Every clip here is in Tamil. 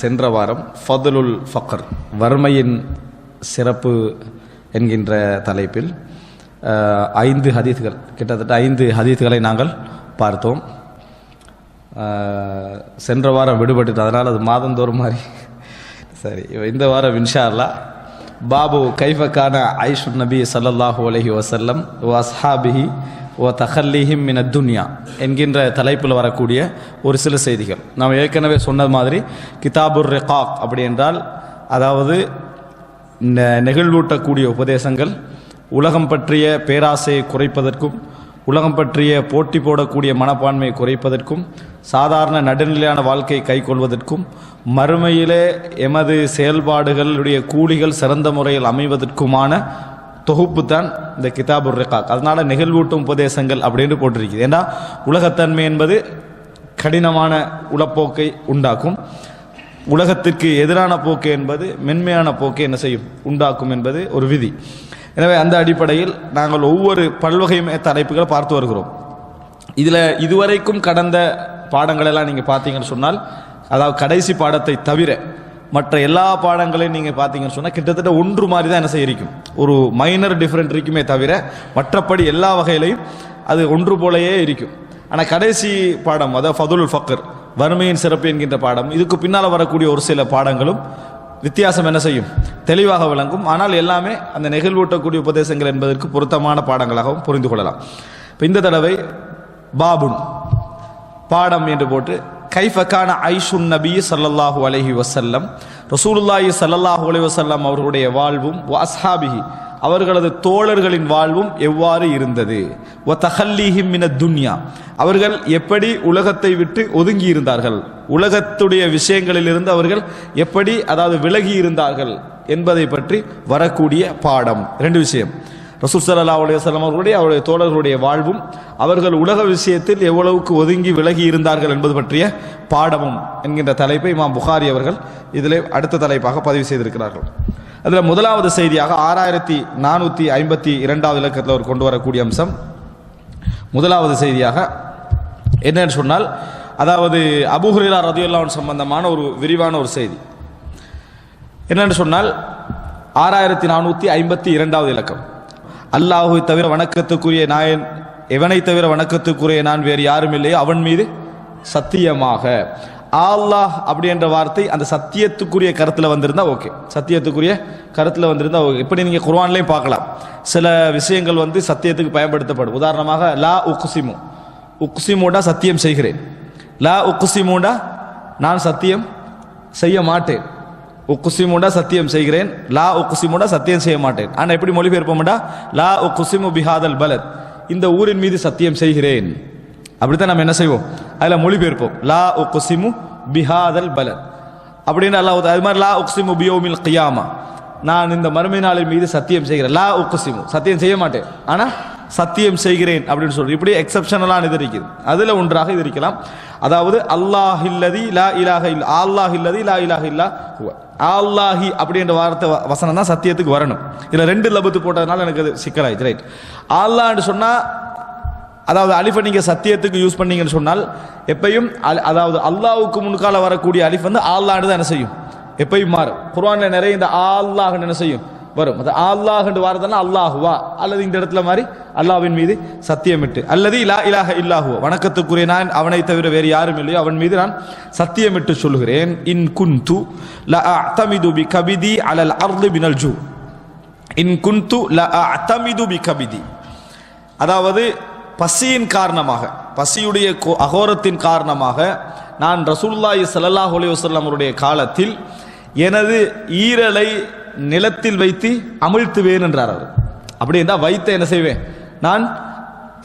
சென்ற வாரம் ஃபதுலுல் ஃபக்ர் வறுமையின் சிறப்பு என்கின்ற தலைப்பில் 5 ஹதீஸ்கள் கிட்டத்தட்ட 5 ஹதீஸ்களை நாங்கள் பார்த்தோம். சென்ற வாரம் விடுபட்டு அதனால் அது மாதந்தோறும் மாதிரி சரி. இந்த வாரம் இன்ஷா அல்லாஹ் பாபு கைஃபக்கான ஐஷு நபி ஸல்லல்லாஹு அலைஹி வஸல்லம் வ அஸ்ஹாபிஹி ஓ தஹல்லிஹிம் மின துன்யா என்கின்ற தலைப்பில் வரக்கூடிய ஒரு சில செய்திகள். நாம் ஏற்கனவே சொன்னது மாதிரி கிதாபுர் ரிகாக் அப்படி என்றால் அதாவது நெகிழ்வூட்டக்கூடிய உபதேசங்கள், உலகம் பற்றிய பேராசையை குறைப்பதற்கும் உலகம் பற்றிய போட்டி போடக்கூடிய மனப்பான்மையை குறைப்பதற்கும் சாதாரண நடுநிலையான வாழ்க்கையை கைக்கொள்வதற்கும் மறுமையிலே எமது செயல்பாடுகளுடைய கூலிகள் சிறந்த முறையில் அமைவதற்குமான தொகுப்பு தான் இந்த கிதாபுர் ரிகாக். அதனால நெகிழ்வூட்டும் உபதேசங்கள் அப்படின்னு போட்டிருக்குது. ஏன்னா உலகத்தன்மை என்பது கடினமான உளப்போக்கை உண்டாக்கும், உலகத்திற்கு எதிரான போக்கு என்பது மென்மையான போக்கை என்ன செய்யும் உண்டாக்கும் என்பது ஒரு விதி. எனவே அந்த அடிப்படையில் நாங்கள் ஒவ்வொரு பல்வகையுமே தலைப்புகளை பார்த்து வருகிறோம். இதில் இதுவரைக்கும் கடந்த பாடங்களெல்லாம் நீங்கள் பார்த்தீங்கன்னு சொன்னால், அதாவது கடைசி பாடத்தை தவிர மற்ற எல்லா பாடங்களையும் நீங்கள் பார்த்தீங்கன்னு சொன்னால் கிட்டத்தட்ட ஒன்று மாதிரி தான் என்ன செய்யும், ஒரு மைனர் டிஃப்ரெண்ட் இருக்குமே தவிர மற்றபடி எல்லா வகையிலையும் அது ஒன்று போலையே இருக்கும். ஆனால் கடைசி பாடம், அதாவது ஃபதுலுல் ஃபக்ர் வறுமையின் சிறப்பு என்கின்ற பாடம், இதுக்கு பின்னால் வரக்கூடிய ஒரு சில பாடங்களும் வித்தியாசம் என்ன செய்யும் தெளிவாக விளங்கும். ஆனால் எல்லாமே அந்த நெகிழ்வூட்டக்கூடிய உபதேசங்கள் என்பதற்கு பொருத்தமான பாடங்களாகவும் புரிந்து கொள்ளலாம். இப்போ இந்த தடவை பாபுன் பாடம் என்று போட்டு கைஃபக்கான ஐஷுன் நபி ஸல்லல்லாஹு அலைஹி வஸல்லம் ரசூலுல்லாஹி ஸல்லல்லாஹு அலைஹி வஸல்லம் அவர்களுடைய வாழ்வும் வஸ்ஹாபிஹி அவர்களது தோழர்களின் வாழ்வும் எவ்வாறு இருந்தது, வ தஹல்லிஹிம் மின துன்யா அவர்கள் எப்படி உலகத்தை விட்டு ஒதுங்கி இருந்தார்கள், உலகத்துடைய விஷயங்களிலிருந்து அவர்கள் எப்படி அதாவது விலகி இருந்தார்கள் என்பதை பற்றி வரக்கூடிய பாடம். 2 விஷயம், ரசூல் ஸல்லல்லாஹு அலைஹி வஸல்லம் அவருடைய தோழர்களுடைய வாழ்வும் அவர்கள் உலக விஷயத்தில் எவ்வளவுக்கு ஒதுங்கி விலகி இருந்தார்கள் என்பது பற்றிய பாடமும் என்கின்ற தலைப்பை இமாம் புகாரி அவர்கள் இதில் அடுத்த தலைப்பாக பதிவு செய்திருக்கிறார்கள். அதில் முதலாவது செய்தியாக 6452 இலக்கத்தில் அவர் கொண்டு வரக்கூடிய அம்சம், முதலாவது செய்தியாக என்னன்னு சொன்னால், அதாவது அபூ ஹுரைரா ரலியல்லாஹு அன்ஹு சம்பந்தமான ஒரு விரிவான ஒரு செய்தி. என்னன்னு சொன்னால் 6452 இலக்கம், அல்லாஹ்வை தவிர வணக்கத்துக்குரிய நான் எவனை தவிர வணக்கத்துக்குரிய நான் வேறு யாரும் இல்லையோ அவன் மீது சத்தியமாக. அல்லாஹ் அப்படி என்ற வார்த்தை அந்த சத்தியத்துக்குரிய கருத்தில் வந்திருந்தா ஓகே, சத்தியத்துக்குரிய கருத்தில் வந்திருந்தா ஓகே. இப்படி நீங்கள் குர்ஆன்லையும் பார்க்கலாம், சில விஷயங்கள் வந்து சத்தியத்துக்கு பயன்படுத்தப்படும். உதாரணமாக லா உக்ஸிமு, உக்ஸிமுடா சத்தியம் செய்கிறேன், லா உக்ஸிமுடா நான் சத்தியம் செய்ய மாட்டேன், உக்ஸிமுடா சத்தியம் செய்கிறேன், லா உக்ஸிமுடா சத்தியம் செய்ய மாட்டேன். ஆனால் எப்படி மொழிபெயர்ப்போம்டா லா உக்ஸிமு பிஹாதல் பலத் இந்த ஊரின் மீது சத்தியம் செய்கிறேன், அப்படித்தான் நம்ம என்ன செய்வோம் அதில் மொழிபெயர்ப்போம், லா உக்ஸிமு பிஹாதல் பலத் அப்படின்னு அல்லாஹ். அது மாதிரி லா உக்ஸிமு பியௌமில் கியாமா நான் இந்த மறுமை நாளின் மீது சத்தியம் செய்கிறேன், லா உக்ஸிமு சத்தியம் செய்ய மாட்டேன் ஆனால் சத்தியம் செய்கிறேன் அப்படின்னு சொல்றேன். இப்படி எக்ஸப்ஷனலான இது இருக்குது, அதில் ஒன்றாக இது இருக்கலாம். அதாவது அல்லாஹில்லதி லா இலாஹ இல்லா, அல்லாஹில்லதி லா இலாஹ இல்லா ஹுவ, அல்லாஹி அப்படி என்ற வார்த்தை வசனம் தான் சத்தியத்துக்கு வரணும். இதில் 2 லபத்து போட்டதுனால எனக்கு அது சிக்கலாயிடுச்சு. ரைட், அல்லாஹ்னு சொன்னால் அதாவது அலிஃபை நீங்கள் சத்தியத்துக்கு யூஸ் பண்ணீங்கன்னு சொன்னால் எப்பையும் அதாவது அல்லாஹ்வுக்கு முன்கால வரக்கூடிய அலிஃப் வந்து அல்லாஹ்னு தான் என்ன செய்யும் எப்பயும் மாறும். குர்ஆன்ல நிறைய இந்த அல்லாஹ்னு என்ன செய்யும் வரும். அது அல்லாஹ் என்று வார்த்தைனா அல்லாஹுவா, அல்லது இந்த இடத்துல மாதிரி அல்லாஹ்வின் மீது சத்தியமிட்டு, அல்லது லா இலாஹ இல்லாஹுவ வணக்கத்துக்குரிய நான் அவனை தவிர வேறு யாரும் இல்லையோ அவன் மீது நான் சத்தியமிட்டு சொல்கிறேன். இன் குன்து லா அஅ்தமிது பி கபிதி அலல் அர்தி பினல் ஜூ, இன் குன்து லா அஅ்தமிது பி கபிதி அதாவது பசியின் காரணமாக, பசியுடைய அகோரத்தின் காரணமாக நான் ரசூலுல்லாஹி ஸல்லல்லாஹு அலைஹி வஸல்லம் அவருடைய காலத்தில் எனது ஈரலை நிலத்தில் வைத்து அமிழ்த்துவேன் என்றார் அவர். அப்படி இருந்தால் வைத்த என்ன செய்வேன் நான்,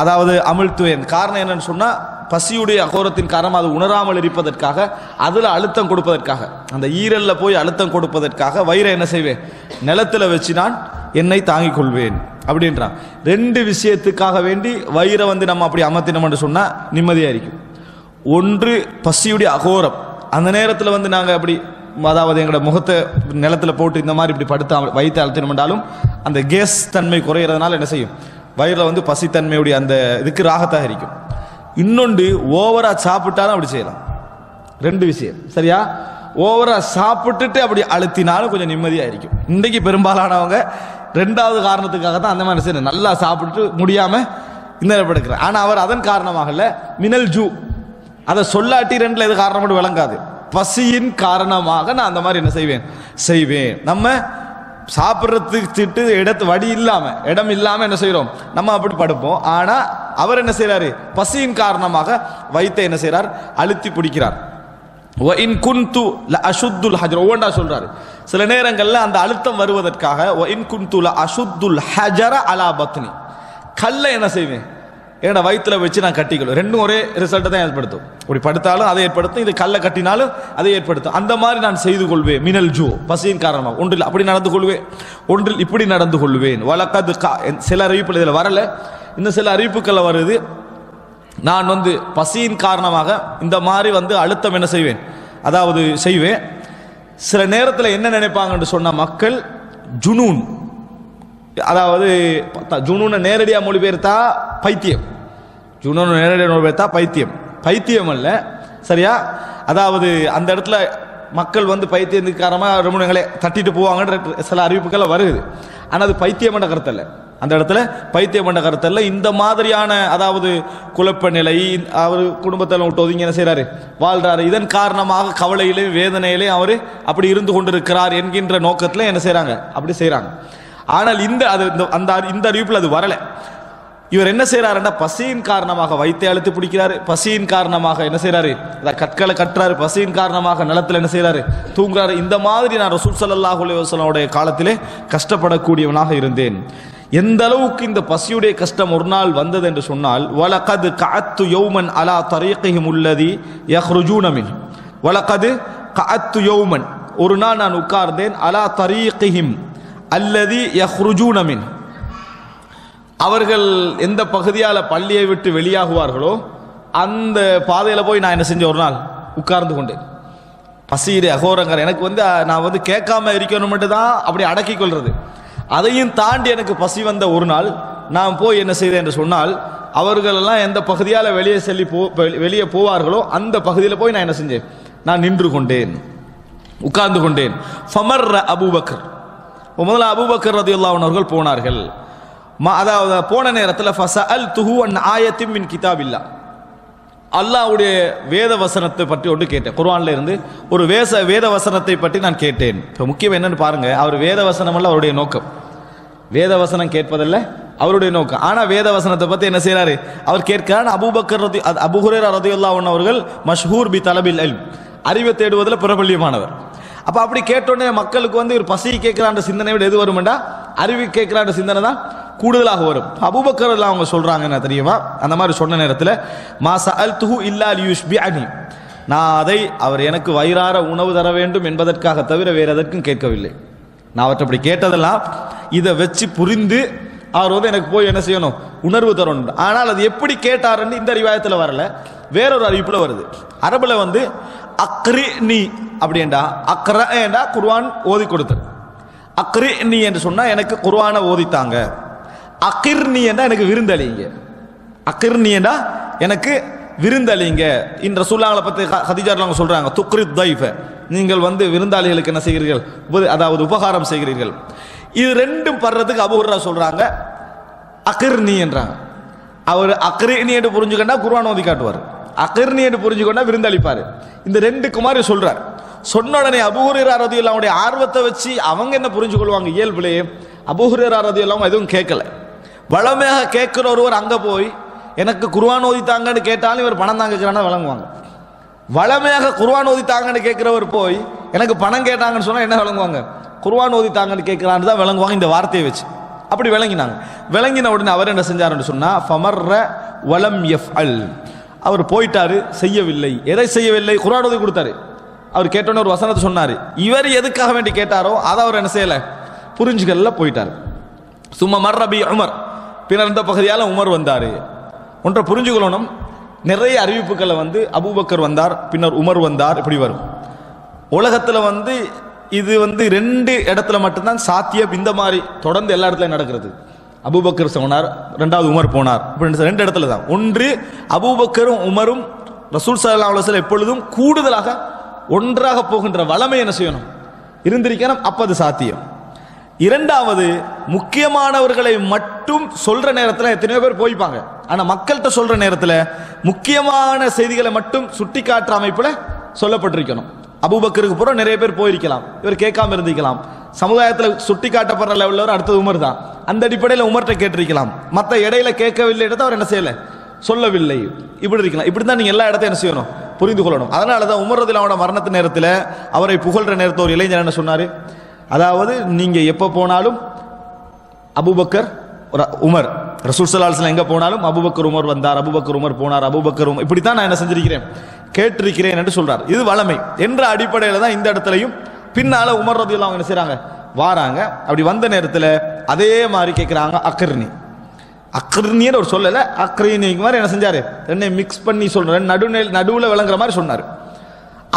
அதாவது அமிழ்த்துவேன். காரணம் என்னன்னு சொன்னால் பசியுடைய அகோரத்தின் காரணம் அது உணராமல் இருப்பதற்காக, அதில் அழுத்தம் கொடுப்பதற்காக, அந்த ஈரலில் போய் அழுத்தம் கொடுப்பதற்காக வயிறை என்ன செய்வேன் நிலத்தில் வச்சு நான் என்னை தாங்கிக் கொள்வேன் அப்படின்றான். 2 விஷயத்துக்காக வேண்டி வயிறை வந்து நம்ம அப்படி அமர்த்தினோம் என்று சொன்னால் நிம்மதியாக இருக்கும். ஒன்று பசியுடைய அகோரம், அந்த நேரத்தில் வந்து நாங்கள் அப்படி அதாவது எங்களோட முகத்தை நிலத்தில் போட்டு இந்த மாதிரி இப்படி படுத்து வைத்து அழுத்தினோம்னாலும் அந்த கேஸ் தன்மை குறையிறதுனால என்ன செய்யும் வயிறில் வந்து பசித்தன்மையுடைய அந்த இதுக்கு ராகத்தாக இருக்கும். இன்னொன்று ஓவரா சாப்பிட்டாலும் அப்படி செய்யலாம். 2 விஷயம் சரியா. ஓவரா சாப்பிட்டுட்டு அப்படி அழுத்தினாலும் கொஞ்சம் நிம்மதியா இருக்கும். இன்றைக்கு பெரும்பாலானவங்க ரெண்டாவது காரணத்துக்காக தான் அந்த மாதிரி செய்யணும், நல்லா சாப்பிட்டு முடியாம இந்த படுக்கிறார். ஆனா அவர் அதன் காரணமாக இல்ல, மினல் ஜூ, அதை சொல்லாட்டி ரெண்டுல எது காரணம் மட்டும் விளங்காது, பசியின் காரணமாக நான் அந்த மாதிரி என்ன செய்வேன். நம்ம சாப்பிட்றதுக்கு இடத்து வடி இல்லாம இடம் இல்லாம என்ன செய்யறோம், நம்ம அப்படி படுப்போம். ஆனா அவர் என்ன செய்யறாரு, பசியின் காரணமாக வயித்தை என்ன செய்யறார், அழுத்தி பிடிக்கிறார். ஒவ்வொன்றா சொல்றாரு. சில நேரங்கள்ல அந்த அழுத்தம் வருவதற்காக கல்ல என்ன செய்வேன், என்னோட வயிற்றுல வச்சு நான் கட்டிக்கொள்ளும். ரெண்டும் ஒரே ரிசல்ட்டை தான் ஏற்படுத்தும். இப்படி படுத்தாலும் அதை ஏற்படுத்தும், இது கல்லை கட்டினாலும் அதை ஏற்படுத்தும். அந்த மாதிரி நான் செய்து கொள்வேன். மினல் ஜூ, பசியின் காரணமாக. ஒன்றில் அப்படி நடந்து கொள்வேன், ஒன்றில் இப்படி நடந்து கொள்வேன். வழக்கது சில அறிவிப்புகள் இதில் வரல, இன்னும் சில அறிவிப்புகள் வருது. நான் பசியின் காரணமாக இந்த மாதிரி அழுத்தம் என்ன செய்வேன், அதாவது செய்வேன். சில நேரத்தில் என்ன நினைப்பாங்கன்னு சொன்ன மக்கள், ஜுனூன், அதாவது ஜுனூனை நேரடியாக மொழிபெயர்த்தா பைத்தியம், ஜுனூன் நேரடியாக மொழிபெயர்த்தா பைத்தியம், பைத்தியம் அல்ல சரியா. அதாவது அந்த இடத்துல மக்கள் பைத்தியத்துக்கு காரணமாக ரொம்ப தட்டிட்டு போவாங்கன்ற சில அறிவிப்புகள் வருது. ஆனால் அது பைத்தியம் என்ற கருத்தல்ல, அந்த இடத்துல பைத்தியம் என்ற கருத்தல்ல. இந்த மாதிரியான அதாவது குழப்ப நிலை, அவர் குடும்பத்தில் விட்டு ஒதுங்கி என்ன செய்யறாரு, வாழ்றாரு. இதன் காரணமாக கவலையிலே வேதனையிலே அவர் அப்படி இருந்து கொண்டிருக்கிறார் என்கின்ற நோக்கத்தில் என்ன செய்யறாங்க, அப்படி செய்யறாங்க. ஆனால் இந்த அறிவிப்பில் அது வரல. இவர் என்ன செய்யறாருன்னா, பசியின் காரணமாக வயித்தை அழுத்தி பிடிக்கிறாரு, பசியின் காரணமாக என்ன செய்யறாரு, கற்களை கட்டுறாரு, பசியின் காரணமாக நிலத்தில் என்ன செய்யறாரு, தூங்குறாரு. இந்த மாதிரி நான் ரசூல் ஸல்லல்லாஹு அலைஹி வஸல்லம் காலத்திலே கஷ்டப்படக்கூடியவனாக இருந்தேன். எந்த அளவுக்கு இந்த பசியுடைய கஷ்டம் ஒரு நாள் வந்தது என்று சொன்னால், வலகது கஅத்து யௌமன் அலா தரீகிஹிம் அல்லதி யக்ருஜூன மின், வலகது கஅத்து யௌமன், ஒரு நாள் நான் உட்கார்ந்தேன், அலா தரீகிஹிம் அல்லதி யக்ருஜூன மின், அவர்கள் எந்த பகுதியால பள்ளியை விட்டு வெளியாகுவார்களோ அந்த பாதையில போய் நான் என்ன செஞ்சேன், ஒரு நாள் உட்கார்ந்து கொண்டேன். பசியிலே அகோரங்கர் எனக்கு நான் கேட்காம இருக்கணும் மட்டும் தான் அப்படி அடக்கி கொள்றது. அதையும் தாண்டி எனக்கு பசி வந்த ஒரு நாள் நான் போய் என்ன செய்தேன் என்று சொன்னால், அவர்கள் எல்லாம் எந்த பகுதியால வெளியே போவார்களோ அந்த பகுதியில் போய் நான் என்ன செஞ்சேன், நான் நின்று கொண்டேன், உட்கார்ந்து கொண்டேன். ஃபமர்ர அபூபக்கர், முதல்ல அபூபக்கர் ரலியல்லாஹு அன்ஹு அவர்கள் போனார்கள். அதாவது போன நேரத்தில் ஃபஸஅல்துஹு அன் ஆயத்தின் மின் கிதாபில்லாஹ், அல்லாஹ்வுடைய வேத வசனத்தை பற்றி ஒன்று கேட்டேன். குர்ஆன்ல இருந்து ஒரு வேத வசனத்தை பற்றி நான் கேட்டேன். இப்போ முக்கியம் என்னன்னு பாருங்க, அவர் வேத வசனம் அல்ல அவருடைய நோக்கம், வேத வசனம் கேட்பதல்ல அவருடைய நோக்கம். ஆனா வேத வசனத்தை பத்தி என்ன செய்யறாரு, அவர் கேட்கிறார். அபூ ஹுரைரா ரலியல்லாஹு அன்ஹு அவர்கள் மஷ்ஹூர் பி தலபில் இல்ம், அறிவை தேடுவதில் பிரபல்யமானவர். அப்ப அப்படி கேட்டோடனே மக்களுக்கு ஒரு பசி கேட்கிறான்ற சிந்தனை விட எது வரும்டா, அறிவு கேட்கிறான்ற சிந்தனை தான் கூடுதலாக வரும். அபூபக்கர் எல்லாம் அவங்க சொல்றாங்க என்ன தெரியுமா, அந்த மாதிரி சொன்ன நேரத்தில் மா சஅல்துஹு இல்லா லியுஷ்பிஅனி, நான் அதை அவர் எனக்கு வயிறார உணவு தர வேண்டும் என்பதற்காக தவிர வேற எதற்கும் கேட்கவில்லை. நான் அவற்றை அப்படி கேட்டதெல்லாம் இதை வச்சு புரிந்து அவர் எனக்கு போய் என்ன செய்யணும், உணர்வு தரணும். ஆனால் அது எப்படி கேட்டாருன்னு இந்த ரிவாயத்தில் வரல, வேறொரு அறிவிப்புல வருது. அரபுல அக்ரி நீ அப்படின்டா, அக்ரா குர்ஆன் ஓதி கொடுத்தது. அக்ரி நீ என்று சொன்னா எனக்கு குர்ஆனை ஓதித்தாங்க. அகிர்னி என்றா எனக்கு விருந்தளிங்க, அகிர்னி என்றா எனக்கு விருந்தளிங்க. இந்த ரசூலுல்லாஹ்வை பத்தி ஹதீஜா அவங்க சொல்றாங்க, துக்ரித் தைஃப, நீங்கள் விருந்தாளிகளுக்கு என்ன செய்கிறீர்கள், அதாவது உபகாரம் செய்கிறீர்கள். இது ரெண்டும் படுறதுக்கு அபூ ஹுரைரா சொல்றாங்க அகிர்னி என்றாங்க. அவர் அக்ரினி என்று புரிஞ்சுக்கண்டா குர்ஆன் ஓதி காட்டுவார், அகிர்னி என்று புரிஞ்சுக்கொண்டா விருந்தளிப்பாரு. இந்த ரெண்டு குமாரி சொல்றார். சொன்ன உடனே அபூ ஹுரைரா ரலியல்லாஹு அன்ஹு ஆர்வத்தை வச்சு அவங்க என்ன புரிஞ்சு கொள்வாங்க, இயல்பிலேயே அபூ ஹுரைரா ரலியல்லாஹு அன்ஹு எதுவும் கேட்கல. வளமையாக கேட்கிற ஒருவர் அங்க போய் எனக்கு குர்ஆன் ஓதித்தாங்கன்னு கேட்டாலும் இவர் பணம் தான் கேட்கிறான்னு விளங்குவாங்க. வளமையாக குர்ஆன் ஓதித்தாங்கன்னு கேட்கிறவர் போய் எனக்கு பணம் கேட்டாங்கன்னு சொன்னா என்ன விளங்குவாங்க, குர்ஆன் ஓதித்தாங்கன்னு கேட்கிறான்னு தான் விளங்குவாங்க. இந்த வார்த்தையை வச்சு அப்படி விளங்கினாங்க. விளங்கின உடனே அவர் என்ன செஞ்சாருன்னு சொன்னா, ஃபமர்ர வலம் யஃப்அல், அவர் போயிட்டாரு, செய்யவில்லை. எதை செய்யவில்லை, குர்ஆன் ஓதி கொடுத்தாரு. அவர் கேட்டோன்னு ஒரு வசனத்தை சொன்னாரு, இவர் எதுக்காக வேண்டி கேட்டாரோ அதை அவர் என்ன செய்யல, புரிஞ்சுக்கல, போயிட்டார். சும்மா மர்ரபி உமர், பின்னர் இந்த பகுதியால் உமர் வந்தார். ஒன்றை புரிஞ்சுக்கொள்ளணும், நிறைய அறிவிப்புகளை அபூபக்கர் வந்தார், பின்னர் உமர் வந்தார், இப்படி வரும். உலகத்தில் இது ரெண்டு இடத்துல மட்டும்தான் சாத்தியம். இந்த மாதிரி தொடர்ந்து எல்லா இடத்துலையும் நடக்கிறது. அபூபக்கர் சொன்னார், ரெண்டாவது உமர் போனார், ரெண்டு இடத்துல தான். ஒன்று அபூபக்கரும் உமரும் ரசூல் ஸல்லல்லாஹு அலைஹி வஸல்லம் எப்பொழுதும் கூடுதலாக ஒன்றாக போகின்ற வளமை என்ன செய்யணும், இருந்திருக்கணும். அப்ப அது சாத்தியம். இரண்டாவது, முக்கியமானவர்களை மட்டும் சொல்ற நேரத்தில் எத்தனையோ பேர் போய்ப்பாங்க. ஆனா மக்கள்கிட்ட சொல்ற நேரத்தில் முக்கியமான செய்திகளை மட்டும் சுட்டி காட்டுற அமைப்புல சொல்லப்பட்டிருக்கணும். அபூபக்கருக்கு பூரா நிறைய பேர் போயிருக்கலாம், இவர் கேட்காம இருந்திருக்கலாம். சமுதாயத்தில் சுட்டி காட்டப்படுற லெவலில் அடுத்தது உமர் தான். அந்த அடிப்படையில் உமர்கிட்ட கேட்டிருக்கலாம். மற்ற இடையில கேட்கவில்லை இடத்த அவர் என்ன செய்யல, சொல்லவில்லை, இப்படி இருக்கலாம். இப்படி தான் நீங்க எல்லா இடத்தையும் என்ன செய்யணும், புரிந்து கொள்ளணும். அதனால தான் உமர் ரலியல்லாஹு அன்ஹு மரணத்து நேரத்தில் அவரை புகழ்ற நேரத்தில் ஒரு இளைஞர் என்ன சொன்னாரு, அதாவது நீங்க எப்ப போனாலும் அபூபக்கர் உமர், ரசூல் ஸல்லல்லாஹு அலைஹி வஸல்லம் எங்க போனாலும் அபூபக்கர் உமர் வந்தார், அபூபக்கர் உமர் போனார், அபூபக்கர் உமர், இப்படித்தான் நான் என்ன செஞ்சிருக்கிறேன், கேட்டிருக்கிறேன் என்று சொல்றார். இது வளமை என்ற அடிப்படையில் தான் இந்த இடத்துலையும் பின்னால உமர் ரலியல்லாஹு அன்ஹு என்ன செய்றாங்க, வாராங்க. அப்படி வந்த நேரத்தில் அதே மாதிரி கேட்கிறாங்க, அக்ர்னி அக்ர்னின்னு ஒரு சொல்லல, அக்ரீனி மாதிரி என்ன செஞ்சாரு, ரெண்டை மிக்ஸ் பண்ணி சொல்றேன், நடுவுல விளங்குற மாதிரி சொன்னார்.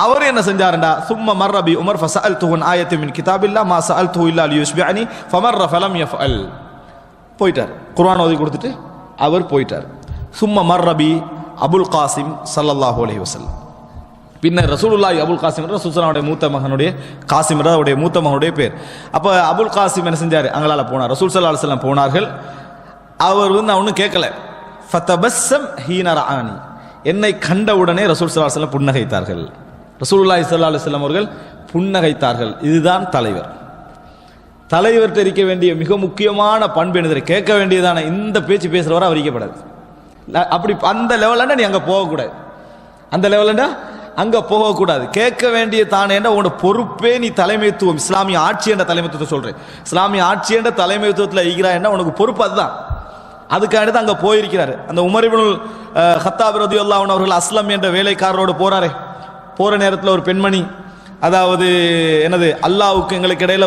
அவர் என்ன செஞ்சாருண்டா, சும்ம மர்ரபி உமர் ஃபஸஅல்துஹு அன் ஆயத்தின் மின் கிதாபில்லாஹ் மா ஸஅல்துஹு இல்லா லியுஸ்பிஅனி ஃபமர்ர ஃபலம் யஃஅல், போயிட்டார். குர்ஆன் ஓதி கொடுத்துட்டு அவர் போயிட்டார். சும்ம மர்ரபி அபுல் காசிம் ஸல்லல்லாஹு அலைஹி வஸல்லம், பின்னர் ரசூலுல்லாஹி அபுல் காசிம் ரசூலுல்லாஹ்வுடைய மூத்த மகனுடைய காசிம் அவருடைய மூத்த மகனுடைய பேர். அப்ப அபுல் காசிம் என்ன செஞ்சாரு, அங்களால போனார். ரசூல் ஸல்லல்லாஹு அலைஹி வஸல்லம் போனார்கள். அவர் ஒன்றும் கேட்கல. ஃபதபஸ்ஸம் ஹீன ரஆனி, என்னை கண்ட உடனே ரசூல் ஸல்லல்லாஹு அலைஹி வஸல்லம் புன்னகைத்தார்கள். ரசூலுல்லாஹி ஸல்லல்லாஹு அலைஹி வஸல்லம் அவர்கள் புன்னகைத்தார்கள். இதுதான் தலைவர். தலைவர்கிட்ட இருக்க வேண்டிய மிக முக்கியமான பண்பு என்ன, கேட்க வேண்டியதான இந்த பேச்சு பேசுறவரை அவர் இருக்கப்படாது. அப்படி அந்த லெவலண்டா நீ அங்க போகக்கூடாது, அந்த லெவலண்டா அங்க போகக்கூடாது. கேட்க வேண்டிய தானே உன்னோட பொறுப்பே நீ தலைமைத்துவம், இஸ்லாமிய ஆட்சி என்ற தலைமைத்துவத்தை சொல்றேன், இஸ்லாமிய ஆட்சி என்ற தலைமைத்துவத்தில் ஈகிறாய், உனக்கு பொறுப்பு அதுதான். அதுக்காக தான் அங்க போயிருக்கிறாரு. அந்த உமர் இப்னுல் கத்தாப் ரலியல்லாஹு அன்ஹு அவர்கள் அஸ்லம் என்ற வேலைக்காரரோடு போறாரே, போற நேரத்தில் ஒரு பெண்மணி, அதாவது என்னது, அல்லாஹ்வுக்கு எங்களுக்கு இடையில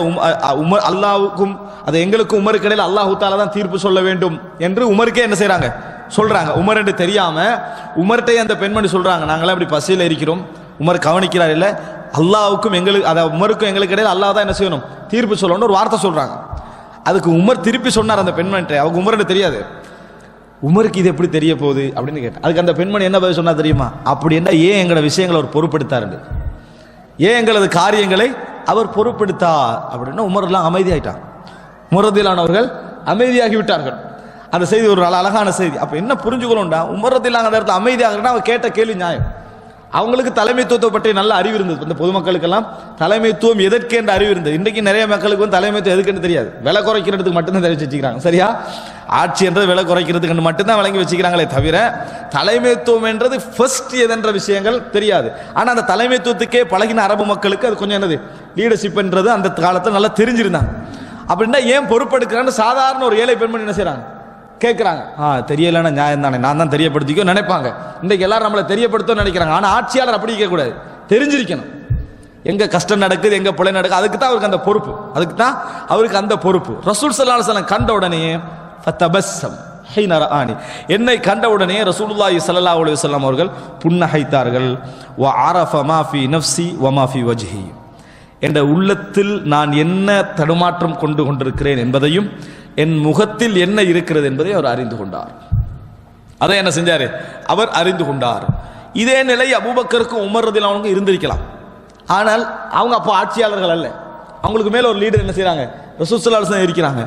அல்லாஹ்வுக்கும் அது எங்களுக்கும் உமருக்கு இடையில அல்லாஹ் தஆலா தான் தீர்ப்பு சொல்ல வேண்டும் என்று உமருக்கே என்ன செய்றாங்க, சொல்றாங்க. உமர் என்று தெரியாம உமர்கிட்ட அந்த பெண்மணி சொல்றாங்க, நாங்களாம் இப்படி பசியில் இருக்கிறோம், உமர் கவனிக்கிறார் இல்ல, அல்லாஹ்வுக்கும் எங்களுக்கு, அதாவது உமருக்கும் எங்களுக்கு இடையில அல்லாஹ் தான் என்ன செய்யணும், தீர்ப்பு சொல்லணும்னு ஒரு வார்த்தை சொல்றாங்க. அதுக்கு உமர் திருப்பி சொன்னார் அந்த பெண்மணிட்ட, அவங்க உமர்கிட்ட தெரியாது, உமருக்கு இது எப்படி தெரிய போகுது அப்படின்னு கேட்டேன். அதுக்கு அந்த பெண்மணி என்ன பதில் சொன்னா தெரியுமா, அப்படி என்ன ஏன் எங்களோட விஷயங்களை அவர் பொறுப்பெடுத்தாரு, ஏன் எங்களது காரியங்களை அவர் பொறுப்பெடுத்தார் அப்படின்னா உமர்லாம் அமைதியாயிட்டான். உமர் ரலியல்லாஹு அவர்கள் அமைதியாகி விட்டார்கள். அந்த செய்தி ஒரு அழகான செய்தி. அப்ப என்ன புரிஞ்சுக்கணும்டா, உமர் ரலியல்லாஹு அந்த இடத்துல அமைதியாகிறனா அவர் கேட்ட கேள்வி நியாயம். அவங்களுக்கு தலைமைத்துவத்தை பற்றி நல்ல அறிவு இருந்தது. இந்த பொதுமக்களுக்கெல்லாம் தலைமைத்துவம் எதற்கென்ற அறிவு இருந்தது. இன்றைக்கு நிறைய மக்களுக்கு தலைமைத்துவம் எதுக்குன்னு தெரியாது, விலை குறைக்கிறதுக்கு மட்டும்தான் தெரிஞ்சு வச்சுக்கிறாங்க. சரியா, ஆட்சி என்றது விலை குறைக்கிறதுக்கு மட்டும்தான் வழங்கி வச்சுக்கிறாங்களே தவிர தலைமைத்துவம் என்றது ஃபர்ஸ்ட் எதென்ற விஷயங்கள் தெரியாது. ஆனா அந்த தலைமைத்துவத்துக்கே பழகின அரபு மக்களுக்கு அது கொஞ்சம் என்னது, லீடர்ஷிப் என்றது அந்த காலத்தில் நல்லா தெரிஞ்சிருந்தாங்க. அப்படின்னா ஏன் பொறுப்பெடுக்கிறான்னு சாதாரண ஒரு ஏழை பெண்மணி என்ன செய்யறாங்க, கேட்கிறாங்க. தெரியலன்னா நியாயம் தானே, நான் தான் தெரியப்படுத்திக்கோ நினைப்பாங்க. இன்றைக்கு எல்லாரும் நம்மளை தெரியப்படுத்த நினைக்கிறாங்க. ஆனா ஆட்சியாளர் அப்படி கேட்க கூடாது, தெரிஞ்சிருக்கணும் எங்க கஷ்டம் நடக்குது, எங்க பிழை நடக்குது. அதுக்கு தான் அவருக்கு அந்த பொறுப்பு, அதுக்கு தான் அவருக்கு அந்த பொறுப்பு. ரசூல் ஸல்லல்லாஹு அலைஹி வஸல்லம் கண்ட உடனே ஃபதபஸ்ஸம் ஹீன ரஆனி, என்னை கண்ட உடனே ரசூலுல்லாஹி ஸல்லல்லாஹு அலைஹி வஸல்லம் அவர்கள் புன்னகைத்தார்கள். வ அரஃப மா ஃபீ நஃப்ஸி வ மா ஃபீ வஜ்ஹி, என்ற உள்ளத்தில் நான் என்ன தடுமாற்றம் கொண்டிருக்கிறேன் என்பதையும் என் முகத்தில் என்ன இருக்கிறது என்பதை அவர் அறிந்து கொண்டார். அதை என்ன செஞ்சாரு, அவர் அறிந்து கொண்டார். இதே நிலை அபூபக்கருக்கும் உமர் ரலியல்லாஹு அன்ஹு இருந்திருக்கலாம். ஆனால் அவங்க அப்போ ஆட்சியாளர்கள் அல்ல, அவங்களுக்கு மேல ஒரு லீடர் என்ன செய்யறாங்க, ரசூல் ஸல்லல்லாஹு அலைஹி வஸல்லம் இருக்கிறாங்க.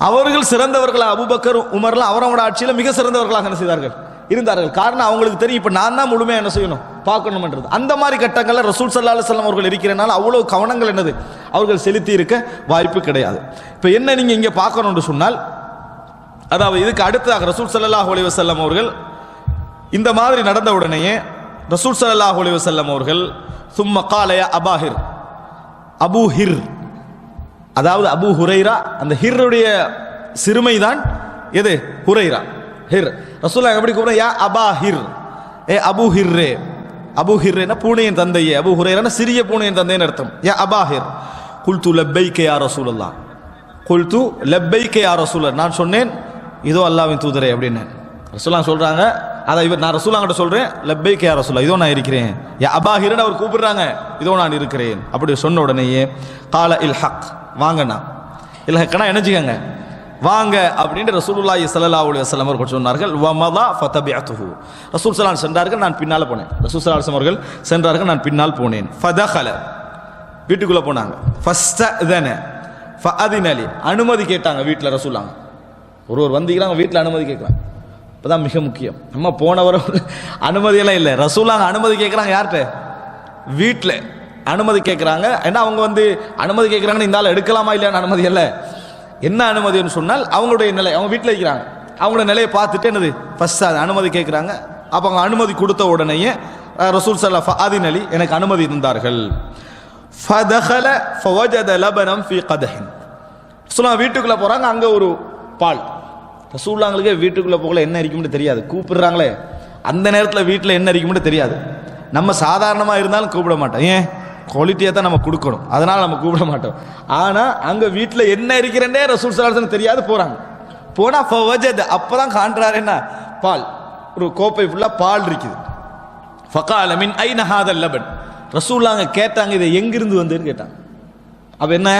அவர்கள் சிறந்தவர்களா, அபூபக்கர் உமர்லாம் அவரோட ஆட்சியில் மிக சிறந்தவர்களாக என்ன செய்தார்கள், இருந்தார்கள். காரணம் அவங்களுக்கு தெரியும், இப்ப நான் தான் முழுமையா என்ன செய்யணும், பார்க்கணும்ன்றது. அந்த மாதிரி கட்டங்கள்ல ரசூல் ஸல்லல்லாஹு அலைஹி வஸல்லம் அவர்கள் இருக்கிறனால அவ்வளவு கவனங்கள் என்னது அவர்கள் செலுத்தி இருக்க வாய்ப்பு கிடையாது. இப்ப என்ன நீங்க இங்க பார்க்கணும்னு சொன்னால், அதாவது இதுக்கு அடுத்ததாக ரசூல் ஸல்லல்லாஹு அலைஹி வஸல்லம் அவர்கள் இந்த மாதிரி நடந்த உடனேயே ரசூல் ஸல்லல்லாஹு அலைஹி வஸல்லம் அவர்கள் சும்ம கால யா அபாஹிர், அபூஹிர், அதாவது அபூ ஹுரைரா, அந்த ஹிர்ருடைய சிறுமை தான் எது, ஹுரைரா, ஹிர். ரசூலுல்லாஹ் எப்படி கூப்பிடுறாங்க, யா அபாஹிர், ஏ அபூ ஹிர்ரே. அபூ ஹிர்ரேனா பூனையின் தந்தையே, அபூ ஹுரைரானா சிறிய பூனையின் தந்தைன்னு அர்த்தம். யா அபாஹிர், குல்து லப்பைக யா ரசூலல்லாஹ், குல்து லப்பைக யா ரசூலல்லாஹ், நான் சொன்னேன் இதோ அல்லாஹ்வின் தூதரே அப்படின்னு. ரசூலுல்லாஹ் சொல்றாங்க, அதை இவர் நான் ரசூலுல்லாஹ் கிட்ட சொல்றேன், லப்பைக யா ரசூலல்லாஹ், இதோ நான் இருக்கிறேன். யா அபாஹிர்னு அவர் கூப்பிடுறாங்க, இதோ நான் இருக்கிறேன். அப்படி சொன்ன உடனேயே கால இல் ஹக், வாங்கண்ணா. இல் ஹக்னா நினைச்சுக்கங்க, வாங்க அப்படின்னு ரசூலுல்லாஹி ஸல்லல்லாஹு அலைஹி வஸல்லம் அவர்கள் சொன்னார்கள். வமதா ஃபதபிஅத்துஹு. ரசூல் ஸல்லல்லாஹு அலைஹி சென்றார்கள், நான் பின்னால் போனேன். ரசூல் ஸல்லல்லாஹு அலைஹி அவர்கள் சென்றார்கள், நான் பின்னால் போனேன். ஃபதகல, வீட்டுக்குள்ள போனாங்க. ஃபஸ்தஅதன ஃபஅதின லி, அனுமதி கேட்டாங்க வீட்டில். ரசூலுல்லாஹ் ஒருவர் வந்தீங்களாங்க, வீட்டில் அனுமதி கேட்குறாங்க. இப்போதான் மிக முக்கியம். நம்ம போனவர அனுமதியெல்லாம் இல்லை, ரசூலுல்லாஹ் அனுமதி கேட்குறாங்க. யார்கிட்ட? வீட்டில் அனுமதி கேட்குறாங்க. ஏன்னா அவங்க வந்து அனுமதி கேட்குறாங்கன்னு இந்த ஆள் எடுக்கலாமா இல்லையான்னு அனுமதி இல்லை. என்ன அனுமதின்னு சொன்னால் அவங்களுடைய நிலை, அவங்க வீட்டில் இருக்கிறாங்க, அவங்களோட நிலையை பார்த்துட்டு என்னது ஃபர்ஸ்ட் அது அனுமதி கேட்குறாங்க. அப்போ அவங்க அனுமதி கொடுத்த உடனேயே ரசூல் ஸல்லல்லாஹு அலைஹி அலி எனக்கு அனுமதி இருந்தார்கள். ஃபதகல ஃபவஜத லபனம் ஃபீ கதஹின். ரசூலுல்லாஹ் வீட்டுக்குள்ளே போகிறாங்க, அங்கே ஒரு பால். ரசூலுல்லாஹ்களுக்கே வீட்டுக்குள்ளே போகல என்ன இருக்கும்னு தெரியாது, கூப்பிடுறாங்களே அந்த நேரத்தில் வீட்டில் என்ன இருக்கும்னு தெரியாது. நம்ம சாதாரணமாக இருந்தாலும் கூப்பிட மாட்டோம், ஏன் குவாலிட்டியாக தான் நம்ம கொடுக்கணும், அதனால் நம்ம கூப்பிட மாட்டோம். ஆனால் அங்கே வீட்டில் என்ன இருக்கிறேன்னே ரசூல் ஸல்லல்லாஹு அலைஹி தெரியாது. போகிறாங்க, போனால் ஃபவஜத, அப்போ தான் காண்றாரு என்ன, பால், ஒரு கோப்பை ஃபுல்லாக பால் இருக்குது. ஃபகால மின் ஐன ஹாதல் லபன். ரசூலுல்லாஹ் கேட்டாங்க, இதை எங்கிருந்து வந்ததுன்னு கேட்டாங்க. அப்போ என்ன,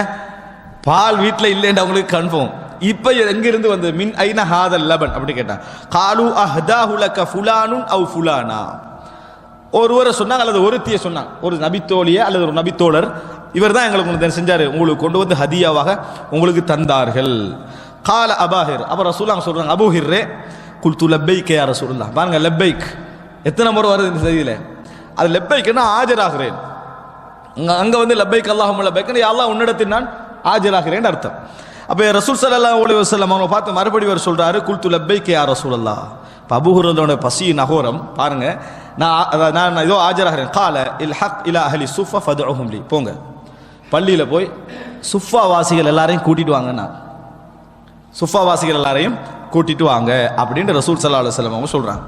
பால் வீட்டில் இல்லைன்னு அவங்களுக்கு கன்ஃபார்ம். இப்போ எங்கிருந்து வந்தது? மின் ஐன ஹாதல் லபன் அப்படி கேட்டாங்க. காலு அஹ்தாஹு லக ஃபுலானுன் அவ் ஃபுலானா. ஒருவரை சொன்னாங்க அல்லது ஒருத்தியை சொன்னாங்க, ஒரு நபித்தோழியை அல்லது ஒரு நபித்தோழர், இவர் தான் எங்களுக்கு செஞ்சாரு, உங்களுக்கு கொண்டு வந்து ஹதியாவாக உங்களுக்கு தந்தார்கள். கால அபாஹிர். அப்போ ரசூலுல்லாஹ் சொல்றாங்க, அபூஹிர்ரே குல்து லப்பைக் யா ரசூலுல்லாஹ். பாருங்க, லப்பைக் எத்தனை முறை வருது இந்த செய்தியில். அது லப்பைக்னா ஆஜராகிறேன். அங்கே வந்து லப்பைக் அல்லாஹும்ம லப்பைக், யா அல்லாஹ் உன்னிடத்தில் நான் ஆஜராகிறேன் அர்த்தம். அப்போ ரசூல் ஸல்லல்லாஹு அலைஹி வஸல்லம் அவங்களை பார்த்து மறுபடி அவர் சொல்றாரு, குல்து லப்பைக் யா ரசூலுல்லாஹ். இப்போ அபூஹுரைராவோட பசி நகோரம் பாருங்க, நான் இதோ ஆஜராகிறேன். கால இல் ஹக் இலா அஹ்லி சுஃபா ஃபதுஹும் லி. போங்க பள்ளியில் போய் சுஃபா வாசிகள் எல்லாரையும் கூட்டிட்டு வாங்க, நான் சுஃபா வாசிகள் எல்லாரையும் கூட்டிட்டு வாங்க அப்படின்னு ரசூல் ஸல்லல்லாஹு அலைஹி வஸல்லம் அவங்க சொல்றாங்க.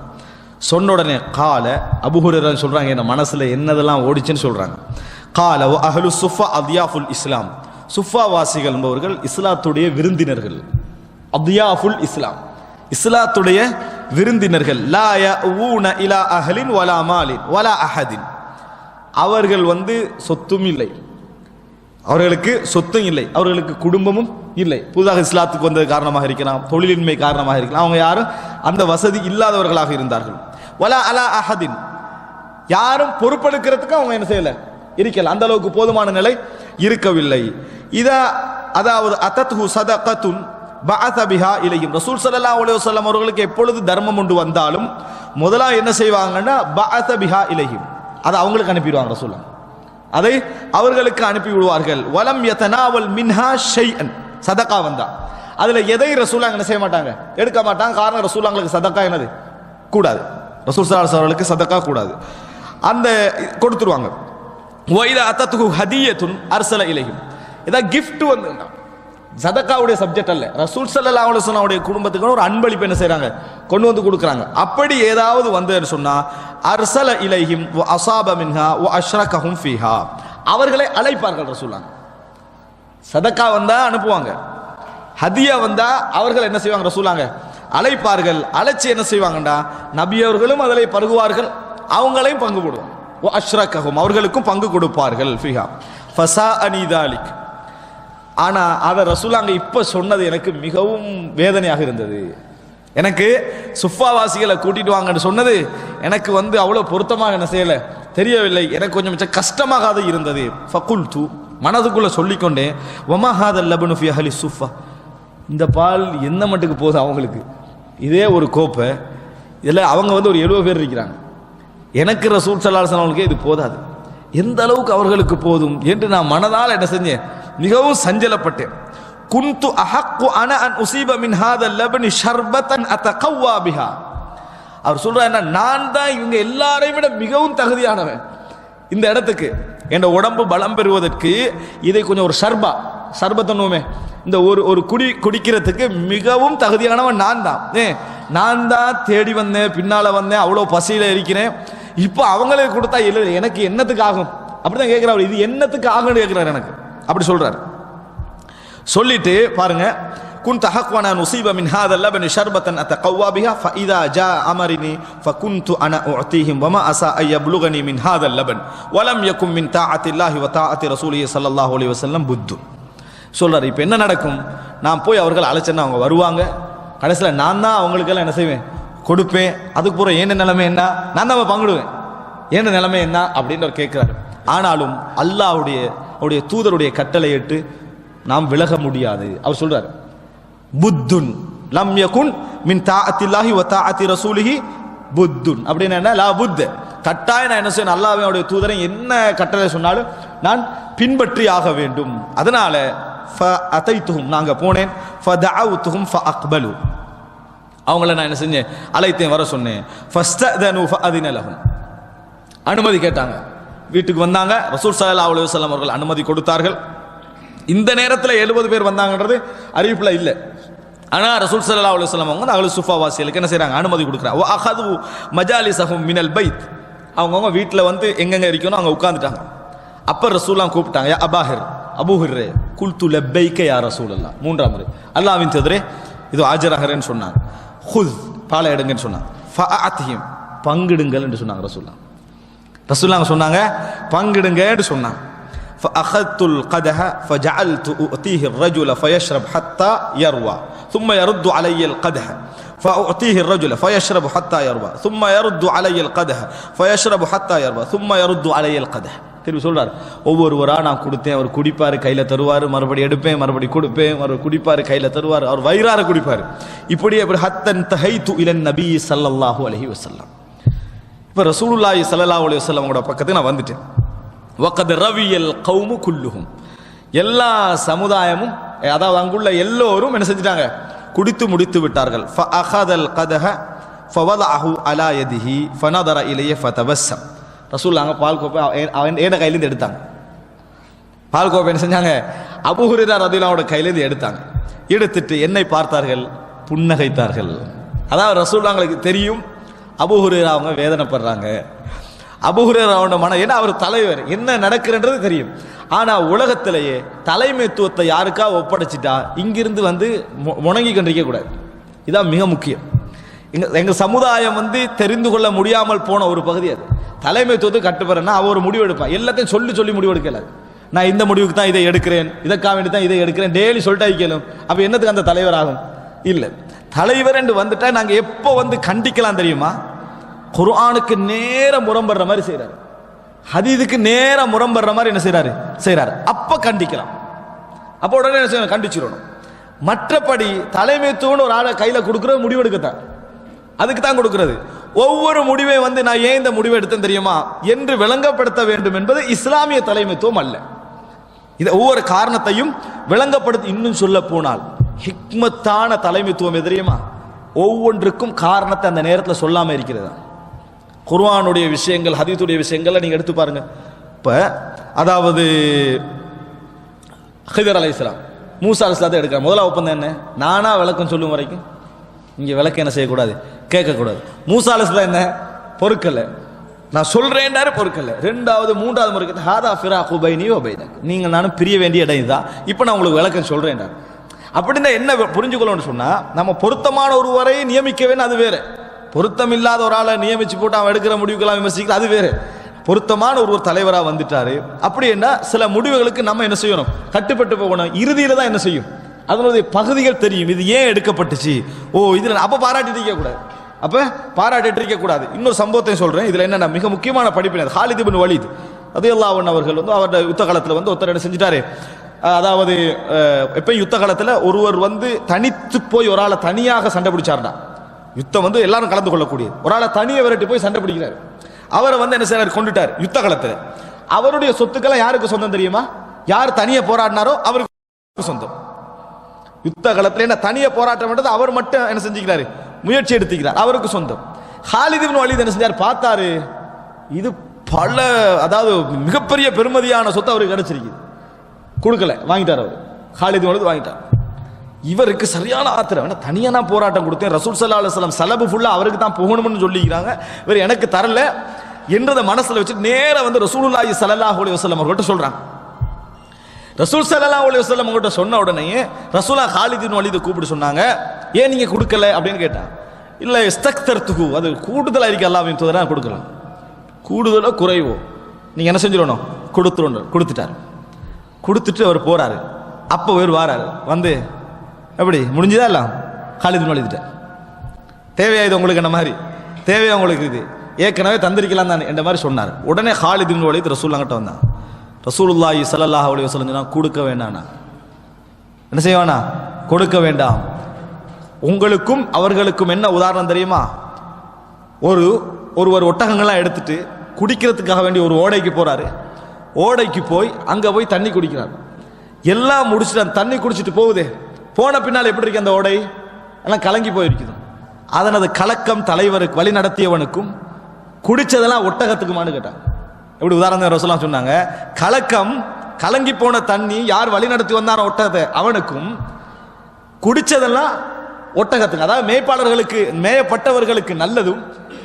சொன்ன உடனே கால அபூஹுரைரா சொல்றாங்க, என்ன மனசுல என்னதெல்லாம் ஓடிச்சுன்னு சொல்றாங்க. கால வ அஹ்லு சுஃபா அத்யாஃபுல் இஸ்லாம். சுஃபா வாசிகள் என்பவர்கள் இஸ்லாத்துடைய விருந்தினர்கள். அத்யாஃபுல் இஸ்லாம், இஸ்லாத்துடைய விருந்தினர்கள். லா யஊன இலா அஹ்லின் வலா மாலின் வலா அஹதின். அவர்கள் வந்து சொத்தும் இல்லை, அவர்களுக்கு சொத்தும் இல்லை, அவர்களுக்கு குடும்பமும் இல்லை. புதிதாக இஸ்லாத்துக்கு வந்தது காரணமாக இருக்கலாம், தொழிலின்மை காரணமாக இருக்கலாம், அவங்க யாரும் அந்த வசதி இல்லாதவர்களாக இருந்தார்கள். வலா அலா அஹதின், யாரும் பொறுப்பெடுக்கிறதுக்கு அவங்க என்ன செய்யல, இருக்கல, அந்த அளவுக்கு போதுமான நிலை இருக்கவில்லை. இதா அதாவது அதத்ஹு சதகத்துன் பஅஸ பிஹா இலைஹிம். ரசூல் ஸல்லல்லாஹு அலைஹி வஸல்லம் அவர்களுக்கு எப்பொழுது தர்மம் கொண்டு வந்தாலும் முதலா என்ன செய்வாங்கன்னா பஅஸ பிஹா இலைஹிம், அதை அவங்களுக்கு அனுப்பிடுவாங்க. ரசூலுல்லாஹ் அதை அவர்களுக்கு அனுப்பி விடுவார்கள். வலம் யதனாவல் மின்ஹா ஷைஅன். சதகா வந்தா அதுல எதை ரசூலுல்லாஹ் என்ன செய்ய மாட்டாங்க, எடுக்க மாட்டாங்க. காரணம் ரசூலுல்லாஹ்களுக்கு சதகா என்னது கூடாது, ரசூல் ஸல்லல்லாஹு அலைஹி அவர்களுக்கு சதகா கூடாது, அந்த கொடுத்துருவாங்க. வைதா அத்தத்துஹு ஹதியத்துன் அர்ஸல இலைஹிம். இதா கிஃப்ட் வந்து சதக்காவுடைய சப்ஜெக்ட் அல்ல, ரசூல் ஸல்லல்லாஹு அலைஹி வஸல்லம் உடைய குடும்பத்துக்கு ஒரு அன்பளிப்பு என்ன செய்றாங்க, கொண்டு வந்து கொடுக்குறாங்க. அப்படி ஏதாவது வந்ததுன்னு சொன்னா அர்ஸல இலைஹிம் வ அஸாப மின்ஹா வ அஷ்ரகஹும் ஃபீஹா. அவர்களை அழைப்பார்கள் ரசூலுல்லாஹ். சதக்கா வந்தா அனுப்புவாங்க, ஹதியா வந்தா அவர்கள் என்ன செய்வாங்க, ரசூலுல்லாஹ் அழைப்பார்கள். அழைச்சி என்ன செய்வாங்கண்டா நபி அவர்களும் அதில் பருகுவார்கள், அவங்களையும் பங்கு போடுவாங்க. வ அஷ்ரகஹும், அவர்களுக்கும் பங்கு கொடுப்பார்கள். ஃபீஹா ஃபஸாஅனி தாலிக். ஆனா அதை ரசூலுல்லாஹ் இப்ப சொன்னது எனக்கு மிகவும் வேதனையாக இருந்தது. எனக்கு சுஃபாவாசிகளை கூட்டிட்டு வாங்கன்னு சொன்னது எனக்கு வந்து அவ்வளவு பொருத்தமாக என்ன செய்யல தெரியவில்லை, எனக்கு கொஞ்சம் மிச்சம் கஷ்டமாக அது இருந்தது. ஃபகுல்து, மனதுக்குள்ள சொல்லிக்கொண்டே, வமா ஹாதல் லபனு ஃபி அஹ்லி சுஃபா. இந்த பால் என்ன மட்டுக்கு போகுது அவங்களுக்கு, இதே ஒரு கோப்பை, இதில் அவங்க வந்து ஒரு 70 பேர் இருக்கிறாங்க, எனக்கு ரசூல் ஸல்லல்லாஹு அலைஹி வஸல்லம் இது போதாது, எந்த அளவுக்கு அவர்களுக்கு போதும் என்று நான் மனதால் என்ன செஞ்சேன், மிகவும் சஞ்சலப்பட்டேன். குன்து அஹக்கு அன அன் உஸீப மின் ஹாதல் லபனி ஷர்பத்தன் அத்தகவ்வா பிஹா. அவர் சொல்றார், நான் தான் இவங்க எல்லாரையும் விட மிகவும் தகுதியானவன் இந்த இடத்துக்கு, என் உடம்பு பலம் பெறுவதற்கு இதை கொஞ்சம் ஒரு சர்பத்தனுமே இந்த ஒரு குடிக்கிறதுக்கு மிகவும் தகுதியானவன் நான் தான் தேடி வந்தேன், பின்னால வந்தேன், அவ்வளோ பசியில இருக்கிறேன், இப்போ அவங்களே கொடுத்தா இல்லை எனக்கு என்னத்துக்கு ஆகும் அப்படிதான் கேட்கிறார். இது என்னத்துக்கு ஆகும்னு கேட்கிறார் எனக்கு, அப்படி சொல்றார். சொல்லிட்டு பாருங்க, குன்து அஹ்வானா நுஸீப மின் ஹாதல் லபனி ஷர்பத்தன் அத்தகவ்வா பிஹா ஃபஇதா ஜா அமரினி ஃபகுன்து அனா உஅதீஹிம் வமா அஸா அய்யப்லுகனி மின் ஹாதல் லபன் வலம் யகும் மின் தாஅத்தில்லாஹி வ தாஅத்தி ரசூலிஹி ஸல்லல்லாஹு அலைஹி வஸல்லம் புத்து. சொல்றாரு. இப்போ என்ன நடக்கும்? நான் போய் அவர்கள் அழைச்சேன்னா அவங்க வருவாங்க, கடைசியில் நான் தான் அவங்களுக்கெல்லாம் என்ன செய்வேன், கொடுப்பேன். அதுக்கு பூரா என்ன நிலைமை என்ன, நான் தான் பங்கிடுவேன், என்ன நிலைமை என்ன அப்படின்னு அவர் கேட்கிறாரு. ஆனாலும் அவருடைய தூதருடைய கட்டளையிட்டு நாம் விலக முடியாது. அவர் சொல்றாரு, புத்துன் லம் யகுன் மின் தாஅத்தில்லாஹி வ தாஅத்தி ரசூலிஹி புத்துன் அப்படின்னா என்ன, லா புத்த, கட்டாயம் நான் என்ன செய்யணும், அல்லாஹ்வையும் அவருடைய தூதரை என்ன கட்டளை சொன்னாலும் நான் பின்பற்றி ஆக வேண்டும். அதனால ஃபஅதைத்துஹும், நாங்க போனேன், ஃபதஅவுதுஹும் ஃபஅக்பலு, அவங்கள நான் என்ன செஞ்சேன், அழைத்தேன், வர சொன்னேன். ஃபஸ்தஅதனு ஃபஅதின லஹும், அனுமதி கேட்டாங்க, வீட்டுக்கு வந்தாங்க. ரசூல் ஸல்லல்லாஹு அலைஹி வஸல்லம் அவர்கள் அனுமதி கொடுத்தார்கள். இந்த நேரத்தில் 70 பேர் வந்தாங்கன்றது அறிவிப்புல இல்லை. ஆனால் ரசூல் ஸல்லல்லாஹு அலைஹி வஸல்லம் அவங்க அஹ்லு சுஃபா வாசிகளுக்கு என்ன செய்றாங்க, அனுமதி கொடுக்குறாங்க. வ அஹது மஜாலிஸஹும் மினல் பைத், அவங்கவுங்க வீட்டில் வந்து எங்கெங்க இருக்கணும் அங்கே உட்காந்துட்டாங்க. அப்போ ரசூல்லாம் கூப்பிட்டாங்க, யா அபாஹிர், அபூஹிர்ரே, குல்து லப்பைக்க யா ரசூலல்லாஹ், 3ஆம் முறை அல்லாஹ்வின் தூதரே இது ஆஜராகிறேன்னு சொன்னாங்க. ஹுத், பாலை எடுங்கன்னு சொன்னாங்க. ஃபஅஅத்ஹிம், பங்கிடுங்கள் என்று சொன்னாங்க. ரசூலுல்லாஹ் சொன்னாங்க பங்கிடுங்கன்னு சொன்னாங்க. ஃபஅഖதுல் கதஹ ஃபஜஅல்து உஅதீஹி الرجل فيشرب حتى يروى ثم يرد علي القدح فأعطيه الرجل فيشرب حتى يروى ثم يرد علي القدح فيشرب حتى يروى ثم يرد علي القدح. திருப்பி சொல்றாரு, ஒவ்வொருவரா நான் கொடுத்தேன், அவர் குடிப்பாரு, கையில தருவாரு, மறுபடி எடுப்பேன், மறுபடி கொடுப்பேன், குடிப்பாரு, கையில தருவாரு, அவர் வயிறார குடிப்பாரு. இப்படி ஹத்தன் தஹைது இலன் நபி ஸல்லல்லாஹு அலைஹி வஸல்லம். இப்ப ரசூலுல்லாஹி ஸல்லல்லாஹு அலைஹி வஸல்லம் அவங்களோட பக்கத்துக்கு நான் வந்துட்டேன். வகத் ரவியல் கௌமு குல்லுஹும், எல்லா சமுதாயமும், அதாவது அங்குள்ள எல்லோரும் என்ன செஞ்சிட்டாங்க, குடித்து முடித்து விட்டார்கள். ஃபஅഖதல் கதஹ ஃபவதஅஹு அலா யதிஹி ஃபனதர இலைய ஃபதபஸ்ஸம். ரசூலுல்லாஹ் பால் கோப்பை ஏன கையிலேருந்து எடுத்தாங்க. பால் கோப்பை என்ன செஞ்சாங்க, அபூ ஹுரைரா ரலியல்லாஹு அன்ஹு கையிலேருந்து எடுத்தாங்க. எடுத்துட்டு என்னை பார்த்தார்கள், புன்னகைத்தார்கள். அதாவது ரசூலுல்லாஹ்ங்களுக்கு தெரியும் அபூ ஹுரைரா அவங்க வேதனைப்படுறாங்க. அபூ ஹுரைராவோட மன, ஏன்னா அவர் தலைவர், என்ன நடக்குதுன்றது தெரியும். ஆனா உலகத்திலேயே தலைமைத்துவத்தை யாருக்கா ஒப்படைச்சிட்டா இங்கிருந்து வந்து முணங்கி கொண்டிருக்க கூடாது. இதான் மிக முக்கியம். எங்க சமுதாயம் வந்து தெரிந்து கொள்ள முடியாமல் போன ஒரு பகுதி அது. தலைமைத்துவத்தை கட்டுப்படுறேன்னா அவர் ஒரு முடிவு எடுப்பான், எல்லாத்தையும் சொல்லி முடிவு எடுக்கல. நான் இந்த முடிவுக்கு தான் இதை எடுக்கிறேன், இதற்காக வேண்டி தான் இதை எடுக்கிறேன், டெய்லி சொல்லிட்டு வைக்கலும். அப்ப என்னத்துக்கு அந்த தலைவர் ஆகும்? இல்லை, தலைவர் என்று வந்துட்டா நாங்க எப்போ வந்து கண்டிக்கலாம் தெரியுமா? குர்ஆனுக்கு நேர முரம்படுற மாதிரி செய்யறாரு, ஹதீஸுக்கு நேர முரம்படுற மாதிரி என்ன செய்யறாரு, அப்ப கண்டிக்கலாம். அப்ப உடனே என்ன செய்யணும், கண்டிச்சிடணும். மற்றபடி தலைமைத்துவம் ஒரு ஆளை கையில கொடுக்கறது முடிவு எடுக்கத்தான், அதுக்கு தான் கொடுக்கிறது. ஒவ்வொரு முடிவை வந்து நான் ஏன் இந்த முடிவை எடுத்தேன் தெரியுமா என்று விளங்கப்படுத்த வேண்டும் என்பது இஸ்லாமிய தலைமைத்துவம் அல்ல. இதை ஒவ்வொரு காரணத்தையும் விளங்கப்படுத்தி, இன்னும் சொல்ல போனால் ஹிக்மத்தான தலைமைத்துவம் எதிரியுமா, ஒவ்வொன்றுக்கும் காரணத்தை அந்த நேரத்தில் சொல்லாம இருக்கிறதா. குர்ஆனுடைய விஷயங்கள், ஹதீஸுடைய விஷயங்களை நீங்க எடுத்து பாருங்க. இப்ப அதாவது ஹிதர் அலைஹிஸ்ஸலாம், மூசா அலைஹிஸ்ஸலாத்தை எடுக்கிறார். முதல்ல ஒப்பந்தம் என்ன, நானா விளக்கம் சொல்லும் வரைக்கும் இங்க விளக்கம் என்ன செய்யக்கூடாது, கேட்கக்கூடாது. மூசா அலைஹிஸ்ஸலாம் என்ன பொறுக்கல, நான் சொல்றேன்டாரு பொறுக்கல. ரெண்டாவது மூன்றாவது முறைக்கு ஹாதா ஃபிராகு பைனி வ பைனக், நீங்க நானும் பிரிய வேண்டிய இடம் இதுதான், இப்போ நான் உங்களுக்கு விளக்கம் சொல்றேன்டா. அப்படின்னா என்ன புரிஞ்சுக்கணும்னு சொன்னா, நம்ம பொருத்தமான ஒருவரை நியமிக்க வேணும், அது வேற. பொருத்தம் இல்லாத ஒரு ஆளை நியமிச்சு போட்டு அவன் எடுக்கிற முடிவுக்கெல்லாம் விமர்சிக்கலாம், அது வேறு. பொருத்தமான ஒரு தலைவராக வந்துட்டாரு அப்படின்னா சில முடிவுகளுக்கு நம்ம என்ன செய்யணும், கட்டுப்பட்டு போகணும். இறுதியில தான் என்ன செய்யும், அதனுடைய பகுதிகள் தெரியும், இது ஏன் எடுக்கப்பட்டுச்சு, ஓ இதுல அப்ப பாராட்டிட்டு இருக்க கூடாது, அப்ப பாராட்டிட்டு இருக்க கூடாது. இன்னொரு சம்பவத்தை சொல்றேன், இதுல என்ன மிக முக்கியமான படிப்பினை. ஹாலித் இப்னு வலீத் ரலியல்லாஹு அன்ஹு அவர்கள் வந்து அவருடைய யுத்த காலத்துல வந்து ஒருத்தர் என்ன செஞ்சிட்டாரு, அதாவது எப்பயும் யுத்த காலத்துல ஒருவர் வந்து தனித்து போய் ஒரு ஆளை தனியாக சண்டை பிடிச்சாருடா, யுத்தம் வந்து எல்லாரும் கலந்து கொள்ளக்கூடிய ஒரு ஆளை தனியை விரட்டி போய் சண்டை பிடிக்கிறாரு. அவரை வந்து என்ன செய்யறாரு, கொண்டுட்டார் யுத்த காலத்துல. அவருடைய சொத்துக்களை யாருக்கு சொந்தம் தெரியுமா, யார் தனியை போராடினாரோ அவருக்கு சொந்தம். யுத்த காலத்துல என்ன தனியை போராட்டம் அவர் மட்டும் என்ன செஞ்சுக்கிறாரு, முயற்சி எடுத்துக்கிறார், அவருக்கு சொந்தம். ஹாலித் இப்னு வலீத் என்ன செஞ்சார், பார்த்தாரு இது பல, அதாவது மிகப்பெரிய பெருமதியான சொத்து அவருக்கு கிடைச்சிருக்கு, கொடுக்கல, வாங்கிட்டார். அவர் ஹாலித் இப்னு வலீத் வாங்கிட்டார். இவருக்கு சரியான ஆத்திரம், தனியா நான் போராட்டம் கொடுத்தேன், ரசூல் ஸல்லல்லாஹு அலைஹி வஸல்லம் செலவு ஃபுல்லா அவருக்கு தான் போகணும்னு சொல்லிக்கிறாங்க, இவர் எனக்கு தரல என்றதை மனசுல வச்சு நேரா வந்து ரசூலுல்லாஹி ஸல்லல்லாஹு அலைஹி வஸல்லம் அவர்கிட்ட சொல்றாங்க. ரசூல் ஸல்லல்லாஹு அலைஹி வஸல்லம் அவர்கிட்ட சொன்ன உடனே ரசூலா ஹாலித் இப்னு வலீத் கூப்பிட்டு சொன்னாங்க, ஏன் நீங்க கொடுக்கல அப்படின்னு கேட்டாங்க. இல்ல இஸ்தக்தர்துஹு, அது கூடுதலா இருக்கு, அல்லாஹ்வின் தூதரா கொடுக்கலாம், கூடுதலோ குறைவோ நீங்க என்ன செஞ்சிடணும், கொடுத்துட்டார். கொடுத்துட்டு அவர் போறாரு. அப்போ ஒரு வாராரு வந்து எப்படி முடிஞ்சுதா எல்லாம் காலிது நுழைஞ்சிட்டார். தேவையா இது உங்களுக்கு? என்ன மாதிரி தேவையா உங்களுக்கு? இது ஏற்கனவே தந்திரிக்கலாம் தான் என்ற மாதிரி சொன்னார். உடனே ஹாலித் இப்னு வலீத் ரசூலுல்லாஹ்கிட்ட வந்தான். ரசூலுல்லாஹி ஸல்லல்லாஹு அலைஹி வஸல்லம் சொன்னா கொடுக்க வேண்டாம்னா என்ன செய்வானா? கொடுக்க வேண்டாம். உங்களுக்கும் அவர்களுக்கும் என்ன உதாரணம் தெரியுமா? ஒருவர் ஒட்டகங்கள்லாம் எடுத்துட்டு குடிக்கிறதுக்காக வேண்டிய ஒரு ஓடைக்கு போறாரு. ஓடைக்கு போய் அங்க போய் தண்ணி குடிக்கிறார். எல்லாம் முடிச்சுட்டு தண்ணி குடிச்சிட்டு போகுதே, போன பின்னால் எப்படி இருக்கு அந்த ஓடை? எல்லாம் கலங்கி போயிருக்குது. அதனது கலக்கம் தலைவருக்கு வழி நடத்தியவனுக்கும் குடிச்சதெல்லாம் ஒட்டகத்துக்குமான்னு கேட்டான். எப்படி உதாரணம் ரசூலுல்லாஹ் சொன்னாங்க, கலக்கம் கலங்கி போன தண்ணி யார் வழி நடத்தி வந்தாரோ ஒட்டகத்தை அவனுக்கும், குடிச்சதெல்லாம் ஒட்டகத்துக்கு, அதாவது மேய்ப்பாளர்களுக்கு மேயப்பட்டவர்களுக்கு நல்லதும்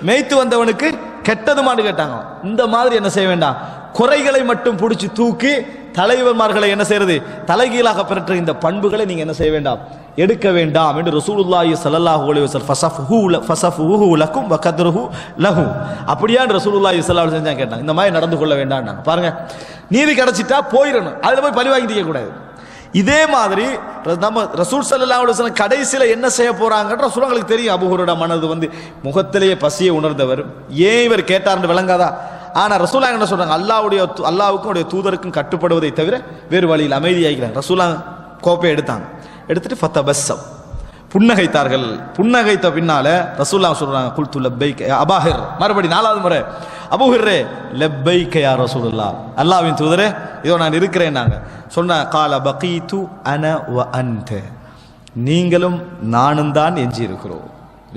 மேய்த்து வந்தவனுக்கு கெட்டதுமான்னு கேட்டாங்க. இந்த மாதிரி என்ன செய்ய வேண்டாம், குறைகளை மட்டும் பிடிச்சி தூக்கி தலைவர்மார்களை என்ன செய்யறது, தலைகீழாக பெற்ற இந்த பண்புகளை நீங்க என்ன செய்ய வேண்டாம், எடுக்க வேண்டாம் என்று ரசூலுல்லாஹி ஸல்லல்லாஹு அலைஹி வஸல்லம் ஃபஸஃபுஹு லகும் வகத்ருஹு லஹு அப்படியே ரசூலுல்லாஹி ஸல்லல்லாஹு அலைஹி வஸல்லம் கேட்டாங்க. இந்த மாதிரி நடந்து கொள்ள வேண்டாம். பாருங்க, நீதி கிடைச்சிட்டா போயிடணும், அதுல போய் பழி வாங்கிக்க கூடாது. இதே மாதிரி நம்ம ரசூல் ஸல்லல்லாஹு அலைஹி வஸல்லம் கடைசியில என்ன செய்ய போறாங்கன்ற ரசூலுங்களுக்கு தெரியும். அபூ ஹுரைரா மனது வந்து முகத்திலேயே பசியை உணர்ந்தவர், ஏன் இவர் கேட்டார்னு விளங்காதா? ஆனா ரசூலுல்லாஹ் என்ன சொல்றாங்க, அல்லாஹ்வுக்கும் உடைய தூதருக்கும் கட்டுப்படுவதை தவிர வேறு வழியில் அமைதியாகிறாங்க. ரசூலுல்லாஹ் கோப்பை எடுத்துட்டு ஃபதபஸ்ஸம் புன்னகைத்தார்கள். புன்னகைத்த பின்னால ரசூலுல்லாஹ் சொல்றாங்க, குல்து லப்பைக யா அபாஹிர், மறுபடி 4வது முறை அபூ ஹுரைரா லப்பைக யா ரசூலுல்லாஹ், அல்லாஹ்வின் தூதரே இதோ நான் இருக்கிறேன். நாங்க சொன்ன கால பகீது அன வ அன்த, நீங்களும் நானும் தான் எஞ்சி இருக்கிறோம்,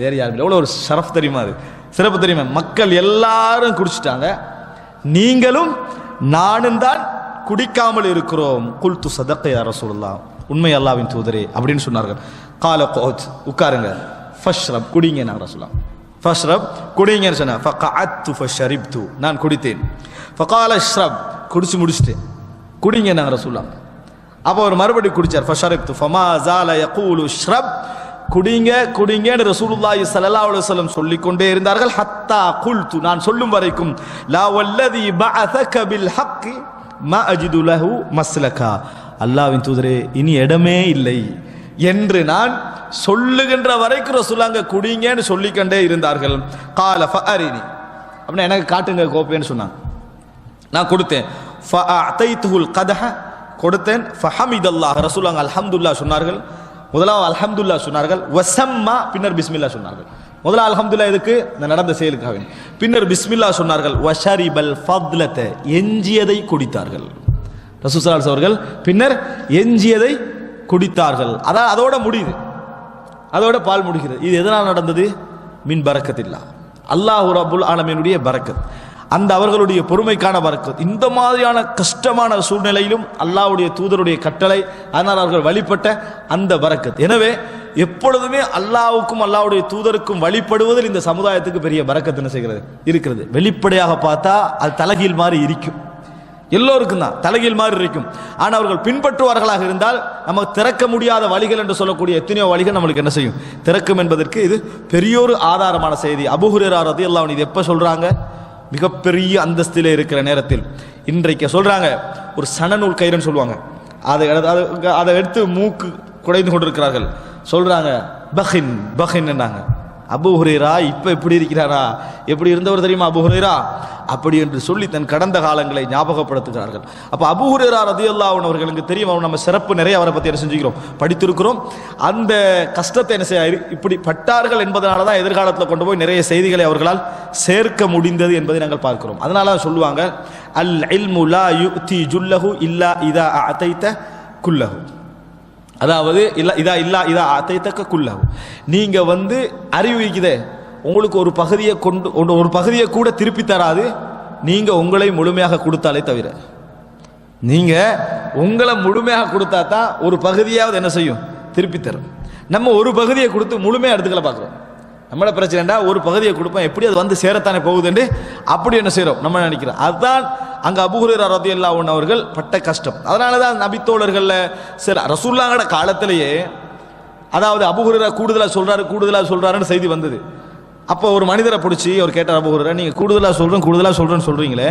வேற யாரும் இல்லை. எவ்வளவு ஒரு ஷரஃப் தெரியுமா, அது சிறப்பு தெரியுமா? மக்கள் எல்லாரும் குடிச்சிட்டாங்க, நீங்களும் நானும் தான் குடிக்காமல் இருக்கிறோம். குல்து சதக யா ரசூலுல்லாஹ், உண்மை அல்லாஹ்வின் தூதரே அப்படின்னு சொன்னார்கள். கால குத், உட்காருங்க. ஃபஷ்ரப், குடிங்க. நான் ரசூலுல்லாஹ் ஃபஷ்ரப், குடிங்கன்னு சொன்னேன். ஃபகஅத்து ஃபஷரிப்து, நான் குடித்தேன். ஃபகால ஷ்ரப், குடிச்சு முடிச்சிட்டேன். குடிங்க நான் ரசூலுல்லாஹ். அப்போ அவர் மறுபடியும் குடிச்சார். ஃபஷரிப்து ஃபமா ஜால யகூலு ஷ்ரப், குடிங்க குடிங்கன்னு ரசூலுல்லாஹி ஸல்லல்லாஹு அலைஹி வஸல்லம் சொல்லிக்கொண்டே இருந்தார்கள். ஹத்தா குல்து, நான் சொல்லும் வரைக்கும், லா வல்லதி பஅஸக பில் ஹக்கி மா அஜிது லஹு மஸ்லகா, அல்லாஹ்வின் தூதரே இனி இடமே இல்லை என்று நான் சொல்லுகின்ற வரைக்கும் ரசூலுல்லாஹ் குடிங்கன்னு சொல்லிக்கொண்டே இருந்தார்கள். கால ஃபஅரினி, அப்படின்னா எனக்கு காட்டுங்க கோப்பைன்னு சொன்னாங்க. நான் கொடுத்தேன். ஃபஅதைதுல் கதஹ, கொடுத்தேன். ஃபஹமிதல்லாஹ், ரசூலுல்லாஹ் அல்ஹம்துலில்லாஹ் சொன்னார்கள். முதலாவது அல்ஹம்துலில்லாஹ் சொன்னார்கள். வஸம்மா, பின்னர் பிஸ்மில்லாஹ் சொன்னார்கள். முதல்ல அல்ஹம்துலில்லாஹ் எதுக்கு, இந்த நடந்த செயலுக்காக. பின்னர் பிஸ்மில்லாஹ் சொன்னார்கள். வஷரிபல் ஃபத்லத, எஞ்சியதை குடித்தார்கள். ரசூல் ஸல்லல்லாஹு அலைஹி அவர்கள் பின்னர் எஞ்சியதை குடித்தார்கள். அதான் அதோட முடியுது, அதோட பால் முடிகிறது. இது எதனால் நடந்தது? மின் பரக்கத்தில்லாஹ், அல்லாஹ் ரப்புல் ஆலமீனுடைய பரக்கத், அந்த அவர்களுடைய பொறுமைக்கான பரக்கத். இந்த மாதிரியான கஷ்டமான சூழ்நிலையிலும் அல்லாஹ்வுடைய தூதருடைய கட்டளை, அதனால் அவர்கள் வழிபட்ட அந்த பரக்கத். எனவே எப்பொழுதுமே அல்லாஹ்வுக்கும் அல்லாஹ்வுடைய தூதருக்கும் வழிபடுவதில் இந்த சமுதாயத்துக்கு பெரிய பரக்கத் என்ன செய்கிறது, இருக்கிறது. வெளிப்படையாக பார்த்தா அது தலகீழ் மாதிரி இருக்கும், எல்லோருக்கும் தான் தலைகீழ் மாதிரி இருக்கும். ஆனால் அவர்கள் பின்பற்றுவார்களாக இருந்தால் நமக்கு திறக்க முடியாத வழிகள் என்று சொல்லக்கூடிய எத்தனையோ வழிகள் நம்மளுக்கு என்ன செய்யும், திறக்கும் என்பதற்கு இது பெரியோரு ஆதாரமான செய்தி. அபூ ஹுரைரா ரலியல்லாஹு அன்ஹு இது எப்போ சொல்றாங்க, மிகப்பெரிய அந்தஸ்திலே இருக்கிற நேரத்தில். இன்றைக்கு சொல்றாங்க, ஒரு சனநூல் கயிறுன்னு சொல்லுவாங்க, அதை எடுத்து மூக்கு குடைந்து கொண்டிருக்கிறார்கள். சொல்றாங்க பஹின் பஹின் என்றாங்க. அபூ ஹுரைரா இப்ப எப்படி இருக்கிறாரா, எப்படி இருந்தவர் தெரியுமா அபூ ஹுரைரா, அப்படி என்று சொல்லி தன் கடந்த காலங்களை ஞாபகப்படுத்துகிறார்கள். அப்ப அபூ ஹுரைரா ரலியல்லாஹு அன்ஹு அவர்களுக்கு தெரியும், அவர் நம்ம சிறப்பு நிறைய அவரை பத்தி என்ன செஞ்சுக்கிறோம், படித்திருக்கிறோம். அந்த கஷ்டத்தை என்ன செய்ய இப்படி பட்டார்கள் என்பதனால தான் எதிர்காலத்தில் கொண்டு போய் நிறைய செய்திகளை அவர்களால் சேர்க்க முடிந்தது என்பதை நாங்கள் பார்க்கிறோம். அதனால சொல்லுவாங்க, அல் இல்மு லா யுதி ஜுல்லஹு இல்லா இதா அதைத குல்லஹு, அதாவது இதா அதைத்தக்க குல்லஹு, நீங்க அறிவிக்குதே உங்களுக்கு ஒரு பகுதியை கூட திருப்பி தராது, நீங்க உங்களை முழுமையாக கொடுத்தாலே தவிர. நீங்க உங்களை முழுமையாக கொடுத்தா தான் ஒரு பகுதியாவது என்ன செய்யும், திருப்பி தரும். நம்ம ஒரு பகுதியை கொடுத்து முழுமையாக எடுத்துக்கல பார்க்குறோம். நம்மளோட பிரச்சனைடா ஒரு பகுதியை கொடுப்போம், எப்படி அது சேரத்தானே போகுதுன்னு அப்படி என்ன செய்யறோம் நம்ம நினைக்கிறோம். அதுதான் அங்க அபூ ஹுரைரா ரலியல்லாஹு அன்ஹு அவர்கள் பட்ட கஷ்டம். அதனால தான் நபித்தோழர்கள்ல சில ரசூலுல்லாஹ்வோட காலத்திலேயே, அதாவது அபூ ஹுரைரா கூடுதலா சொல்றாருன்னு செய்தி வந்தது. அப்போ ஒரு மனிதரை பிடிச்சி அவர் கேட்டார், அபூ ஹுரைரா நீங்க கூடுதலா சொல்றேன்னு சொல்றீங்களே,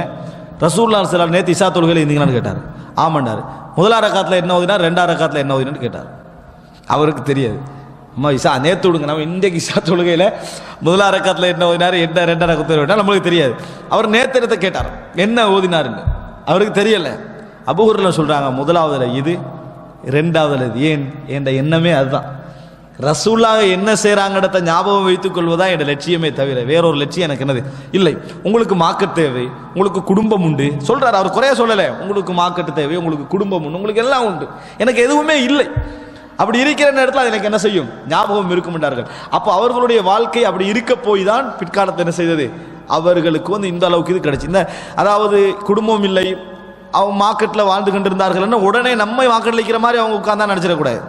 ரசூலுல்லாஹ் ஸல்லல்லாஹு அலைஹி வஸல்லம் நேத்து இஷா தொழுகையில இருந்தீங்களான்னு கேட்டார். ஆமாண்டார். முதலாம் ரக்காத்தில் என்ன ஓதினார், ரெண்டாம் ரக்காத்தில் என்ன ஓதினான்னு கேட்டார். அவருக்கு தெரியாது. அம்மா இசா நேற்று விடுங்க, நம்ம இன்றைக்கு இசா தொழுகையில் முதலாம் ரக்காத்தில் என்ன ஓதினார், என்ன ரெண்டாம் ரக்கத்தில் ஓதினார் நம்மளுக்கு தெரியாது. அவர் நேத்திரத்தை கேட்டார் என்ன ஓதினாருன்னு, அவருக்கு தெரியல. அபூ ஹுரைரா சொல்கிறாங்க, முதலாவதுல இது, ரெண்டாவதுல இது. ஏன் என்ற எண்ணமே அதுதான். ரசூலாக என்ன செய்கிறாங்கடத்த ஞாபகம் வைத்துக் கொள்வதா என் லட்சியமே தவிர வேறொரு லட்சியம் எனக்கு என்னது இல்லை. உங்களுக்கு மார்க்கெட் தேவை, உங்களுக்கு குடும்பம் உண்டு சொல்றாரு. அவர் குறைய சொல்லலை. உங்களுக்கு மார்க்கெட் தேவை, உங்களுக்கு குடும்பம் உண்டு, உங்களுக்கு எல்லாம் உண்டு, எனக்கு எதுவுமே இல்லை. அப்படி இருக்கிற நேரத்தில் அது எனக்கு என்ன செய்யும், ஞாபகம் இருக்கும் என்றார்கள். அப்போ அவர்களுடைய வாழ்க்கை அப்படி இருக்க போய் தான் பிற்காலத்தில் என்ன செய்தது, அவர்களுக்கு இந்த அளவுக்கு இது கிடைச்சி. இந்த அதாவது குடும்பம் இல்லை, அவங்க மார்க்கெட்டில் வாழ்ந்து கொண்டிருந்தார்கள், உடனே நம்ம மார்க்கெட்டில் இருக்கிற மாதிரி அவங்க உட்கார்ந்தா நினைச்சிடக்கூடாது.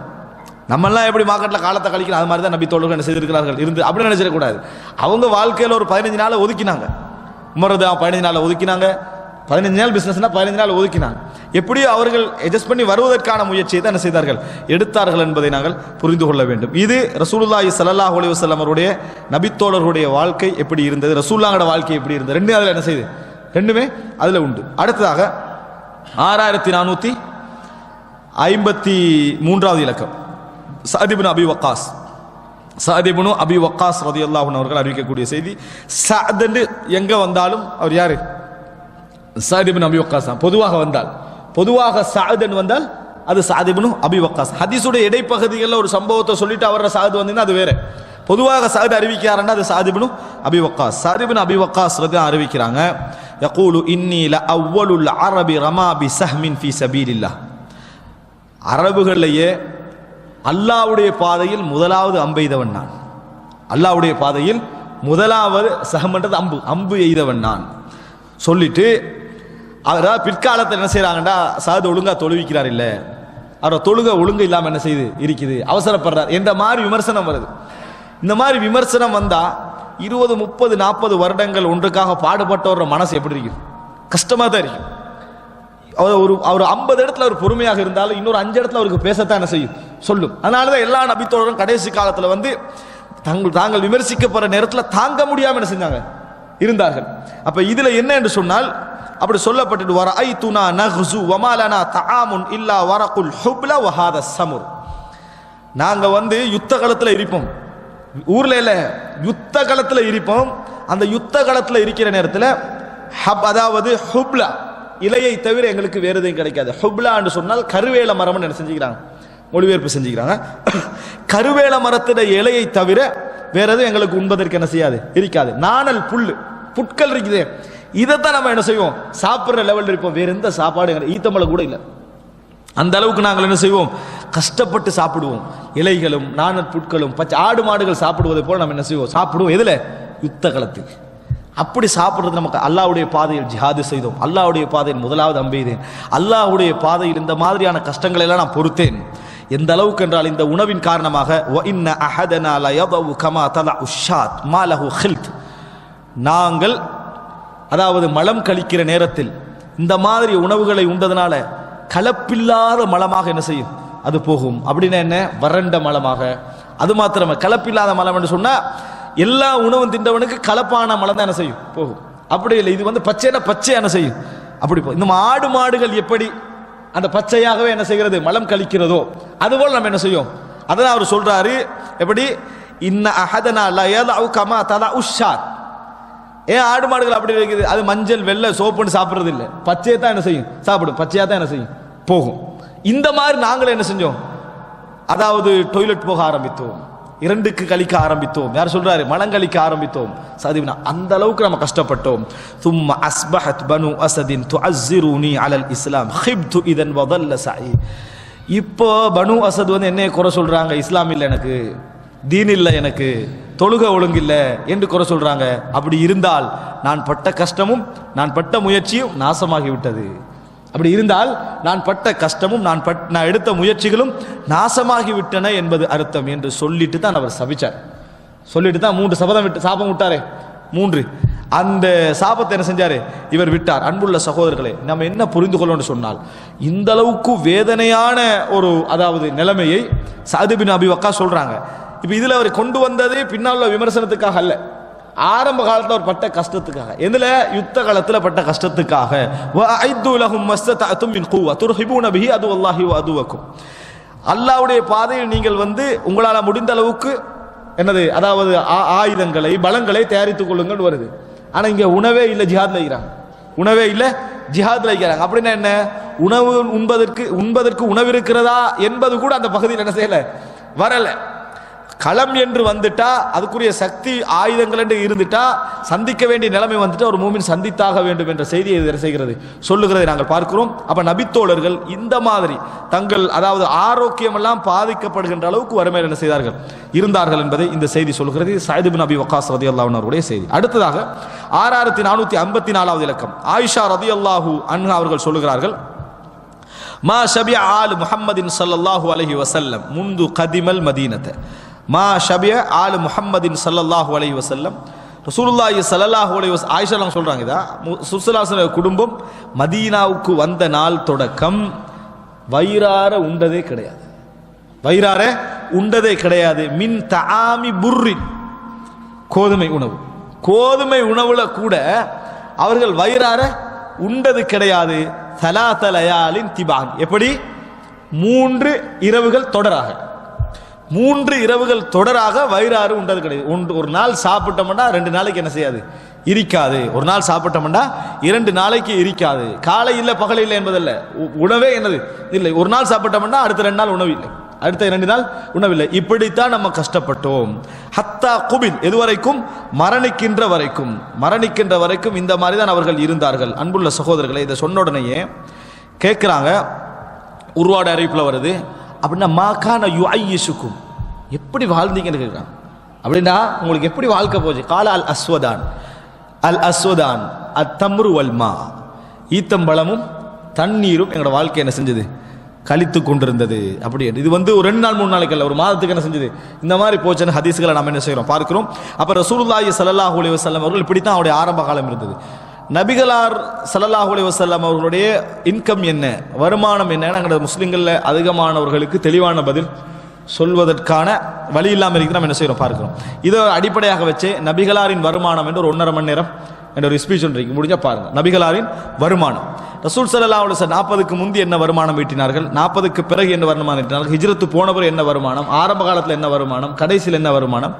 நம்மெல்லாம் எப்படி மார்க்கெட்டில் காலத்தை கழிக்கணும், அது மாதிரி தான் நபி தோழர்கள் என்ன செய்திருக்கிறார்கள் இருந்து அப்படி நினைச்சிடக்கூடாது. அவங்க வாழ்க்கையில் ஒரு 15 நாள் ஒதுக்கினாங்க. உமரது 15 நாள் ஒதுக்கினாங்க. 15 நாள் பிசினஸ்னா 15 நாள் ஒதுக்கினாங்க. எப்படியோ அவர்கள் அட்ஜஸ்ட் பண்ணி வருவதற்கான முயற்சியை தான் என்ன செய்தார்கள், எடுத்தார்கள் என்பதை நாங்கள் புரிந்து கொள்ள வேண்டும். இது ரசூலுல்லாஹி ஸல்லல்லாஹு அலைஹி வஸல்லம் அவருடைய நபித்தோழர்களுடைய வாழ்க்கை எப்படி இருந்தது, ரசூலுல்லாஹோட வாழ்க்கை எப்படி இருந்தது, ரெண்டுமே அதில் என்ன செய்யுது, ரெண்டுமே அதில் உண்டு. அடுத்ததாக 6453வது இலக்கம் சஅத் இப்னு அபி வக்காஸ். சஅத் இப்னு அபி வக்காஸ் ரலியல்லாஹு அன்ஹு அவர்கள் அறிவிக்கக்கூடிய செய்தி. சஅத் எங்க வந்தாலும் அவர் யாரு, சஅத் இப்னு அபி வக்காஸ் தான். பொதுவாக சஅத் வந்தால் அது சஅத் இப்னு அபி வக்காஸ். ஹதீஸுடைய இடைப்பகுதிகளில் ஒரு சம்பவத்தை சொல்லிட்டு அவர் சஅத் வந்தீங்கன்னா அது வேற. பொதுவாக சஅத் அறிவிக்கிறாருன்னா அது சஅத் இப்னு அபி வக்காஸ். சஅத் இப்னு அபி வக்காஸ் ரலியல்லாஹு அறிவிக்கிறாங்க, யகூலு இன்னி லஅவ்வலுல் அரபி ரமா பி ஸஹ்மின் ஃபீ ஸபீலில்லாஹ். அரபுகளிலேயே அல்லாஹ்வுடைய பாதையில் முதலாவது அம்பு எய்தவன் நான். அல்லாஹ்வுடைய பாதையில் முதலாவது சஹம்ன்றது அம்பு எய்தவன் நான் சொல்லிட்டு, அவரால் பிற்காலத்தில் என்ன செய்யறாங்கடா, சஅத் ஒழுங்கா தொழுவிக்கிறார் இல்லை, அவர் தொழுக ஒழுங்கு இல்லாமல் என்ன செய்து இருக்குது, அவசரப்படுறார் என்ற மாதிரி விமர்சனம் வருது. இந்த மாதிரி விமர்சனம் வந்தா 20, 30, 40 வருடங்கள் ஒன்றுக்காக பாடுபட்டவர மனசு எப்படி இருக்கும், கஷ்டமா தான் இருக்கும். அவர் 50 இடத்துல அவர் பொறுமையாக இருந்தாலும் இன்னொரு 5 இடத்துல அவருக்கு பேசத்தான் என்ன செய்யும், சொல்லும். அதனாலதான் எல்லா நபித்தோழரும் கடைசி காலத்துல தாங்கள் விமர்சிக்கப்படுற நேரத்தில் தாங்க முடியாம என்ன செஞ்சாங்க, இருந்தார்கள். அப்ப இதுல என்ன என்று சொன்னால், அப்படி சொல்லப்பட்டு வர ஐதுனா நஹ்சு வமாலனா தஆமுன் இல்லா வரகுல் ஹுப்ல வஹாத சமுர். நாங்க யுத்த களத்துல இருப்போம், ஊர்ல இல்ல யுத்த களத்துல இருப்போம். அந்த யுத்த களத்துல இருக்கிற நேரத்தில் அதாவது ஹுப்லா இலையை தவிர எங்களுக்கு வேறு எதுவும் கிடைக்காது. ஹுப்லா என்று சொன்னால் கருவேல மரம் என்ன செஞ்சுக்கிறாங்க, மொழிபெயர்ப்பு செஞ்சுக்கிறாங்க. கருவேல மரத்திட இலையை தவிர வேற எதுவும் எங்களுக்கு உண்பதற்கு என்ன செய்யாது, இருக்காது. நாணல் புட்கள் இருக்குது, இதைத்தான் நம்ம என்ன செய்வோம், சாப்பிட்ற லெவலில் இருப்போம். வேற எந்த சாப்பாடு ஈத்தம்பளை கூட இல்லை. அந்த அளவுக்கு நாங்கள் என்ன செய்வோம், கஷ்டப்பட்டு சாப்பிடுவோம். இலைகளும் நாணல் புட்களும் பச்சை ஆடு மாடுகள் சாப்பிடுவதை போல நம்ம என்ன செய்வோம், சாப்பிடுவோம். எதுல, யுத்த களத்துக்கு. அப்படி சாப்பிடுறது நமக்கு அல்லாஹ்வுடைய பாதையில் ஜிஹாது செய்தோம், அல்லாஹ்வுடைய பாதையில் முதலாவது அம்பெய்தேன், அல்லாஹ்வுடைய பாதையில் இந்த மாதிரியான கஷ்டங்களை எல்லாம் நான் பொறுத்தேன். எந்த அளவுக்கு என்றால் இந்த உணவின் காரணமாக நாங்கள் அதாவது மலம் கழிக்கிற நேரத்தில் இந்த மாதிரி உணவுகளை உண்டதனால கலப்பில்லாத மலமாக என்ன செய்யும், அது போகும். அப்படின்னா என்ன, வறண்ட மலமாக. அது மாத்திரமே, கலப்பில்லாத மலம் என்று சொன்னா எல்லா உணவும் தின்றவனுக்கு கலப்பான மலம் தான் என்ன செய்யும், போகும். அப்படி இல்லை, இது பச்சை என்ன செய்யும், அப்படி போகும். இந்த ஆடு மாடுகள் எப்படி அந்த பச்சையாகவே என்ன செய்கிறது, மலம் கழிக்கிறதோ அதுபோல் நம்ம என்ன செய்யும். அதான் அவர் சொல்றாரு, எப்படி இன்ன அஹதனா லா யதஉ கமா ததஉ ஷாத். ஏன் ஆடு மாடுகள் அப்படி இருக்குது, அது மஞ்சள் வெள்ளை சோப்புன்னு சாப்பிட்றது இல்லை, பச்சையை தான் என்ன செய்யும், சாப்பிடும், பச்சையாக தான் என்ன செய்யும், போகும். இந்த மாதிரி நாங்கள் என்ன செஞ்சோம், அதாவது டாய்லெட் போக ஆரம்பித்தோம், 2க்கு கழிக்க ஆரம்பித்தோம். யார் சொல்றாரு, மலங்கழிக்க ஆரம்பித்தோம். சதிவினா அந்த அளவுக்கு நம்ம கஷ்டப்பட்டோம். ثم اصبحت بنو اسد تعذروني على الاسلام خبت اذا وضل سعي. இப்போ பனு அசத் என்னைய குறை சொல்றாங்க, இஸ்லாம் இல்லை எனக்கு, தீன் இல்லை எனக்கு, தொழுக ஒழுங்கு இல்லை என்று குறை சொல்றாங்க. அப்படி இருந்தால் நான் பட்ட கஷ்டமும் நான் பட்ட முயற்சியும் நாசமாகி விட்டது. அப்படி இருந்தால் நான் பட்ட கஷ்டமும் நான் எடுத்த முயற்சிகளும் நாசமாகி விட்டன என்பது அர்த்தம் என்று சொல்லிட்டு தான் அவர் சபிச்சார். சொல்லிட்டு தான் 3 சாபம் விட்டாரே, 3 அந்த சாபத்தை என்ன செஞ்சாரு, இவர் விட்டார். அன்புள்ள சகோதரர்களே, நம்ம என்ன புரிந்து கொள்ளணும்னு சொன்னால், இந்த அளவுக்கு வேதனையான ஒரு அதாவது நிலைமையை சஅத் பின் அபி வக்காஸ் சொல்றாங்க. இப்ப இதுல அவர் கொண்டு வந்தது பின்னால் உள்ள விமர்சனத்துக்காக அல்ல, ஆரம்ப காலத்தில் ஒரு பட்ட கஷ்டத்துக்காக, எதுல யுத்த காலத்தில் பட்ட கஷ்டத்துக்காக, அல்லாஹ்வுடைய பாதையில் நீங்கள் உங்களால் முடிந்த அளவுக்கு என்னது, அதாவது ஆயுதங்களை பலங்களை தயாரித்துக் கொள்ளுங்கள் வருது. ஆனா இங்க உணவே இல்லை, ஜிஹாத்ல இருக்கிறாங்க. உணவே இல்லை, ஜிஹாத்ல இருக்கிறாங்க. அப்படின்னா என்ன, உணவு உண்பதற்கு உணவு இருக்கிறதா என்பது கூட அந்த பகுதியில் என்ன செய்யல, வரல. களம் என்று வந்துட்டா, அதுக்குரிய சக்தி ஆயுதங்கள் என்று இருந்துட்டா, சந்திக்க வேண்டிய நிலைமை வந்துட்டா ஒரு மூமின் சந்தித்தாக வேண்டும் என்ற செய்தியை இது செய்கிறது, சொல்லுகிறதை நாங்கள் பார்க்கிறோம். அப்ப நபித்தோழர்கள் இந்த மாதிரி தங்கள் அதாவது ஆரோக்கியம் எல்லாம் பாதிக்கப்படுகின்ற அளவுக்கு வறுமையில் என்ன செய்தார்கள், இருந்தார்கள் என்பதை இந்த செய்தி சொல்கிறது. சயத் இப்னு அபி வக்காஸ் ரலியல்லாஹு அன்ஹு அவருடைய செய்தி. அடுத்ததாக 6454வது இலக்கம், ஆயிஷா ரலியல்லாஹு அன்ஹா அவர்கள் சொல்லுகிறார்கள், மா ஷபிஅ ஆல் முஹம்மதின் ஸல்லல்லாஹு அலைஹி வஸல்லம் முந்து கதிமல் மதீனத. மா ஷபிஅ ஆல் முஹம்மதின் ஸல்லல்லாஹு அலைஹி வஸல்லம், ரசூலுல்லாஹி ஸல்லல்லாஹு அலைஹி வஸல்லம் ஆயிஷா அவங்க சொல்றாங்க, இதா ஸல்லல்லாஹு குடும்பம் மதீனாவுக்கு வந்த நாள் தொடக்கம் வயிறார உண்டதே கிடையாது, வயிறார உண்டதே கிடையாது. மின் தஆமி புர்ரின், கோதுமை உணவு, கோதுமை உணவுல கூட அவர்கள் வயிறார உண்டது கிடையாது. ஸலாஸ லயாலின் திபான், எப்படி 3 இரவுகள் தொடராக, 3 இரவுகள் தொடராக வயிறாறு உண்டது கிடையாது. ஒரு நாள் சாப்பிட்டோம்னா 2 நாளைக்கு என்ன செய்யாது, இருக்காது. ஒரு நாள் சாப்பிட்டோம்னா 2 நாளைக்கு இருக்காது. காலை இல்லை பகல் இல்லை என்பதல்ல, உணவே என்னது இல்லை. ஒரு நாள் சாப்பிட்டோம்னா அடுத்த 2 நாள் உணவு இல்லை, அடுத்த 2 நாள் உணவில்லை. இப்படித்தான் நம்ம கஷ்டப்பட்டோம். ஹத்தா குபில், எதுவரைக்கும், மரணிக்கின்ற வரைக்கும், மரணிக்கின்ற வரைக்கும் இந்த மாதிரி தான் அவர்கள் இருந்தார்கள். அன்புள்ள சகோதரர்களை, இதை சொன்ன உடனேயே கேட்குறாங்க, உருவாட அறிவிப்பில் வருது, அப்படின்னா மாகான யுஐயிசுக்கும், எப்படி வாழ்ந்தீங்கன்னு கேட்குறாங்க. அப்படின்னா உங்களுக்கு எப்படி வாழ்க்கை போச்சு? கால அல் அஸ்வதான், அல் அஸ்வதான் அத்தம்ரு வல்மா, ஈத்தம்பழமும் தண்ணீரும் எங்களோட வாழ்க்கை என்ன செஞ்சது, கழித்து கொண்டிருந்தது. அப்படி இது ஒரு 2 நாள் 3 நாளைக்கு அல்ல, ஒரு மாதத்துக்கு என்ன செஞ்சது, இந்த மாதிரி போச்சுன்னு ஹதீஸ்களை நம்ம என்ன செய்கிறோம், பார்க்கிறோம். அப்போ ரசூலுல்லாஹி ஸல்லல்லாஹு அலைஹி வஸல்லம் அவர்கள் இப்படித்தான் அவருடைய ஆரம்ப காலம் இருந்தது. நபிகளார் ஸல்லல்லாஹு அலைஹி வஸல்லம் அவர்களுடைய இன்கம் என்ன, வருமானம் என்ன, நாங்கள் முஸ்லிம்களில் அதிகமானவர்களுக்கு தெளிவான பதில் சொல்வதற்கான வழி இல்லாமல் இருக்கிற நம்ம என்ன செய்கிறோம், பார்க்கிறோம். இதை அடிப்படையாக வச்சு நபிகளாரின் வருமானம் என்று ஒரு 1.5 மணி நேரம் என்ற ஒரு ஸ்பீச் ஒன்று முடிஞ்சா பாருங்க. நபிகளாரின் வருமானம், ரசூல் ஸல்லல்லாஹு அலைஹி வஸல்லம் 40க்கு முந்தி என்ன வருமானம் ஈட்டினார்கள், 40க்கு பிறகு என்ன வருமானம் ஈட்டினார்கள், ஹிஜ்ரத்து போனவர் என்ன வருமானம், ஆரம்ப காலத்தில் என்ன வருமானம், கடைசியில் என்ன வருமானம்,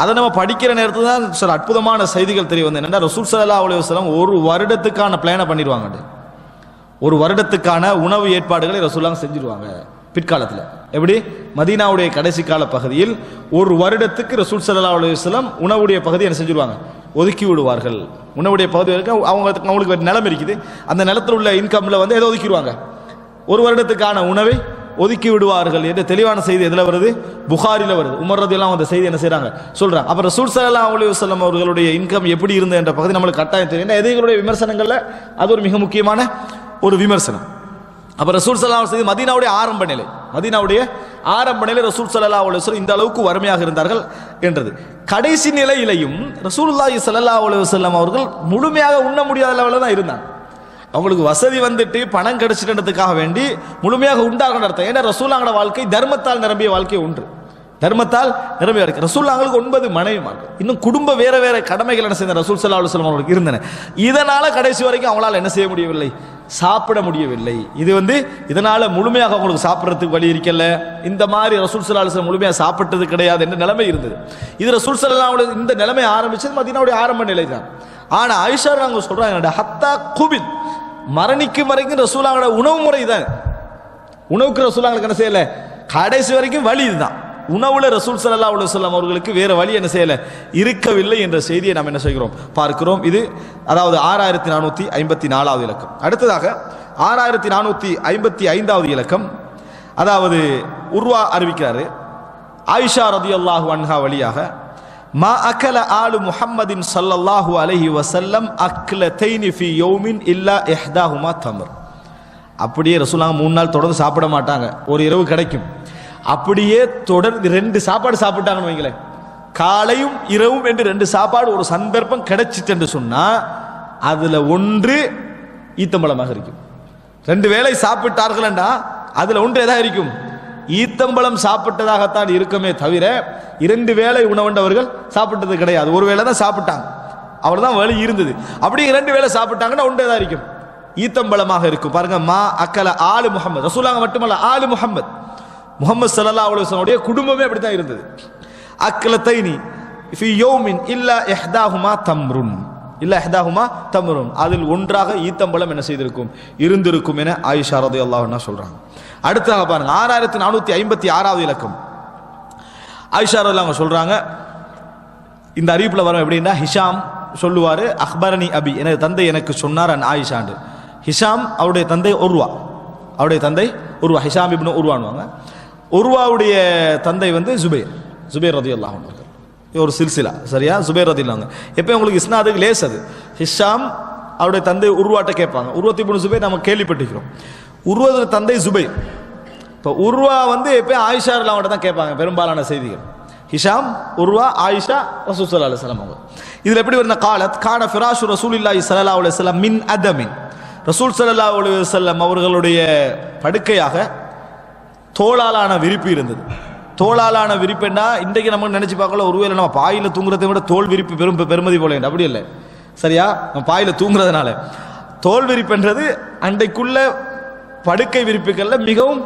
அதை நம்ம படிக்கிற நேரத்தில் தான் சில அற்புதமான செய்திகள் தெரிய வந்து. என்னென்னா ரசூல் ஸல்லல்லாஹு அலைஹி வஸல்லம் ஒரு வருடத்துக்கான பிளானை பண்ணிடுவாங்க, ஒரு வருடத்துக்கான உணவு ஏற்பாடுகளை ரசூலுல்லாஹ் செஞ்சிருவாங்க பிற்காலத்தில். எப்படி, மதீனாவுடைய கடைசி கால பகுதியில் ஒரு வருடத்துக்கு ரசூல் ஸல்லல்லாஹு அலைஹி வஸல்லம் உணவுடைய பகுதியை என்ன செஞ்சிருவாங்க, ஒதுக்கி விடுவார்கள். உணவுடைய பகுதி அவங்களுக்கு நிலம் இருக்குது, அந்த நிலத்தில் உள்ள இன்கம்ல ஏதோ ஒதுக்கிடுவாங்க, ஒரு வருடத்துக்கான உணவை ஒதுக்கி விடுவார்கள் என்று தெளிவான செய்தி எதில் வருது, புகாரில் வருது. உமர் ரலியல்லாஹு அந்த செய்தி என்ன செய்றாங்க, சொல்றாங்க. அப்புறம் ரசூல் ஸல்லல்லாஹு அலைஹி வஸல்லம் அவர்களுடைய இன்கம் எப்படி இருந்தது என்ற பகுதி நம்மளுக்கு கட்டாயம் தெரியும். எதிரிகளுடைய விமர்சனங்கள்ல அது ஒரு மிக முக்கியமான ஒரு விமர்சனம். அப்ப ரசூல் ஸல்லல்லாஹு அலைஹி வஸல்லம் மதீனாவுடைய ஆரம்ப நிலை, மதீனாவுடைய ஆரம்ப நிலை ரசூல் ஸல்லல்லாஹு அலைஹி வஸல்லம் இந்த அளவுக்கு வறுமையாக இருந்தார்கள் என்றது. கடைசி நிலையிலையும் ரசூலுல்லாஹி ஸல்லல்லாஹு அலைஹி வஸல்லம் அவர்கள் முழுமையாக உண்ண முடியாத லெவலில் தான் இருந்தாங்க. அவங்களுக்கு வசதி வந்துட்டு பணம் கிடைச்சிட்டதுக்காக வேண்டி முழுமையாக உண்டாக அர்த்தம். ஏன்னா ரசூலுல்லாஹோட வாழ்க்கை தர்மத்தால் நிரம்பிய வாழ்க்கை ஒன்று, தர்மத்தால் நிரம்பிய வாழ்க்கை. ரசூலுல்லாஹ்வுக்கு 9 மனைவிமார்கள், இன்னும் குடும்ப வேற வேற கடமைகள் என்ன செய்த ரசூல் ஸல்லல்லாஹு அலைஹி வஸல்லம் அவர்களுக்கு இருந்தன. இதனால கடைசி வரைக்கும் அவங்களால என்ன செய்ய முடியவில்லை, சாப்பிட முடியவில்லை. இது இதனால முழுமையாக அவங்களுக்கு சாப்பிட்றதுக்கு வழி இருக்கல. இந்த மாதிரி ரசூல் ஸல்லல்லாஹு அலைஹி வஸல்லம் முழுமையாக சாப்பிட்டது கிடையாது என்ற நிலைமை இருந்தது. இது ரசூல் ஸல்லல்லாஹு அலைஹி வஸல்லம் இந்த நிலைமை ஆரம்பிச்சது மதீனாவுடைய ஆரம்ப நிலை தான். ஆனா ஆயிஷா அவங்க சொல்றாங்க, ஹத்தா குபில், மரணிக்கும் வரைக்கும் ரசூலுல்லாஹோட உணவு முறை தான், உணவுக்கு ரசூலுல்லாஹ் என்ன செய்யல, கடைசி வரைக்கும் வழி இதுதான். உணவுல ரசூல் ஸல்லல்லாஹு அலைஹி வஸல்லம் அவர்களுக்கு வேற வழி என்ன செய்யல, இருக்கவில்லை என்ற செய்தியை நாம் என்ன செய்கிறோம், பார்க்கிறோம். இது அதாவது 6454வது இலக்கம். அடுத்ததாக 6455வது இலக்கம், அதாவது உர்வா அறிவிக்கிறாரு, ஆயிஷா ரலியல்லாஹு அன்ஹா வழியாக, மா அகல ஆலு முஹம்மதின் ஸல்லல்லாஹு அலைஹி வஸல்லம் அக்லதைனி ஃபீ யௌமின் இல்லா இஹ்தாஹுமா தம்ர். அப்படியே ரசூலுல்லாஹ் 3 நாள் தொடர்ந்து சாப்பிட மாட்டாங்க, ஒரு இரவு கிடைக்கும். அப்படியே தொடர்ந்து 2 சாப்பாடு சாப்பிட்டாங்கன்னு வைங்களேன், காலையும் இரவும் என்று 2 சாப்பாடு ஒரு சந்தர்ப்பம் கிடைச்சிட்டு என்று சொன்னா அதுல ஒன்று ஈத்தம்பழமாக இருக்கும். 2 வேளை சாப்பிட்டார்கள்னா அதுல ஒன்று எதாக இருக்கும், ஈத்தம்பழம் சாப்பிட்டதாகத்தான் இருக்குமே தவிர 2 வேளை உணவண்டவர்கள் சாப்பிட்டது கிடையாது. ஒரு வேளை தான் சாப்பிட்டாங்க, அவ்வளவுதான் வழி இருந்தது. அப்படி 2 வேளை சாப்பிட்டாங்கன்னா ஒன்றேதான் இருக்கும், ஈத்தம்பழமாக இருக்கும். பாருங்க, மா அக்கல ஆலு முஹம்மது, ரசூலுல்லாஹ் மட்டுமல்ல ஆலு முஹம்மது, முஹம்மது ஸல்லல்லாஹு அலைஹி வஸல்லம் உடைய குடும்பமே அப்படித்தான் இருந்தது. அக்லத்தைனி ஃபி யௌமின் இல்லா இஹ்தாஹுமா தம்ருன், இல்லா இஹ்தாஹுமா தம்ருன், அதில் ஒன்றாக ஈத்தம்பழம் என்ன செய்திருக்கும், இருந்திருக்கும் என ஆயிஷா ரலியல்லாஹு அன்ஹா சொல்றாங்க. அடுத்தாக பாருங்க 6456வது இலக்கம். ஆயிஷா ரலியல்லாஹு அன்ஹா சொல்றாங்க, இந்த அறிவிப்புல வரும் எப்படின்னா, ஹிஷாம் சொல்லுவாரு, அக்பரணி அபி, எனது தந்தை எனக்கு சொன்னார் அன் ஆயிஷாண்டு. ஹிஷாம் அவருடைய தந்தை உர்வா, அவருடைய தந்தை உர்வா, ஹிஷாம் இப்னு உர்வானுவாங்க. உர்வாவுடைய தந்தை வந்து ஜுபைர் ரலியல்லாஹு அன்ஹு, ஒரு சில்சிலா சரியா, ஜுபைர் ரலியல்லாஹு அன்ஹு. எப்போ உங்களுக்கு இஸ்னாதுக்கு லேஸ் அது, ஹிஷாம் அவருடைய தந்தை உர்வாட்ட கேட்பாங்க. உர்வத் இப்னு ஜுபைர் நம்ம கேள்விப்பட்டிருக்கிறோம். உர்வத்துடைய தந்தை ஜுபைர். இப்போ உர்வா வந்து எப்போ ஆயிஷா ரலியல்லாஹு அன்ஹா தான் கேட்பாங்க பெரும்பாலான செய்திகள். ஹிஷாம், உர்வா, ஆயிஷா, ரசூல் ஸல்லல்லாஹு அலைஹி வஸல்லம் அவங்க. இதுல எப்படி வருது, காலத் கான ஃபிராஷு ரசூலுல்லாஹி ஸல்லல்லாஹு அலைஹி வஸல்லம் மின் அதமின், ரசூல் ஸல்லல்லாஹு அலைஹி வஸல்லம் அவர்களுடைய படுக்கையாக தோளாலான விரிப்பு இருந்தது. தோளாலான விரிப்புன்னா இன்றைக்கு நம்ம நினைச்சு பார்க்கல, ஒருவேளை நம்ம பாயில தூங்குறதை விட தோல் விரிப்பு பெருமதி போல, அப்படி இல்லை சரியா. நம்ம பாயில தூங்குறதுனால தோல் விரிப்புன்றது அன்றைக்குள்ள படுக்கை விரிப்புகள்ல மிகவும்,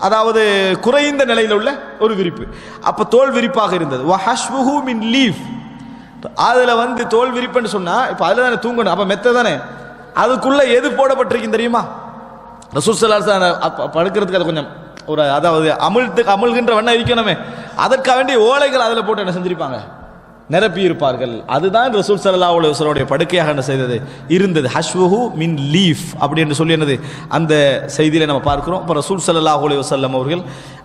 அதாவது குறைந்த நிலையில் உள்ள ஒரு விரிப்பு. அப்ப தோல் விரிப்பாக இருந்தது. வஹஷ்வுஹு மின் லீஃப், அதுல வந்து தோல் விரிப்புன்னு சொன்னா இப்ப அதுல தானே தூங்கணும், அப்ப மெத்த தானே, அதுக்குள்ள எது போடப்பட்டிருக்கு தெரியுமா, ரசூல் ஸல்லல்லாஹு அலைஹி வஸல்லம் படுக்கிறதுக்கு அது கொஞ்சம் ஒரு, அதாவது அமுழ்கின்ற வண்ணம் இருக்கணுமே, அதற்காக வேண்டிய ஓலைகள் அதுல போட்டு என்ன செஞ்சிருப்பாங்க, நிரப்பி இருப்பார்கள். அதுதான் ரசூல் ஸல்லல்லாஹு அலைஹி வஸல்லம் படுக்கையாக என்ன செய்தது இருந்தது. ஹஷ்வுஹு மின் லீஃப் அப்படி என்று சொல்லி என்னது அந்த செய்தியில நம்ம பார்க்கிறோம். இப்போ ரசூல் ஸல்லல்லாஹு அலைஹி வஸல்லம் அவர்கள்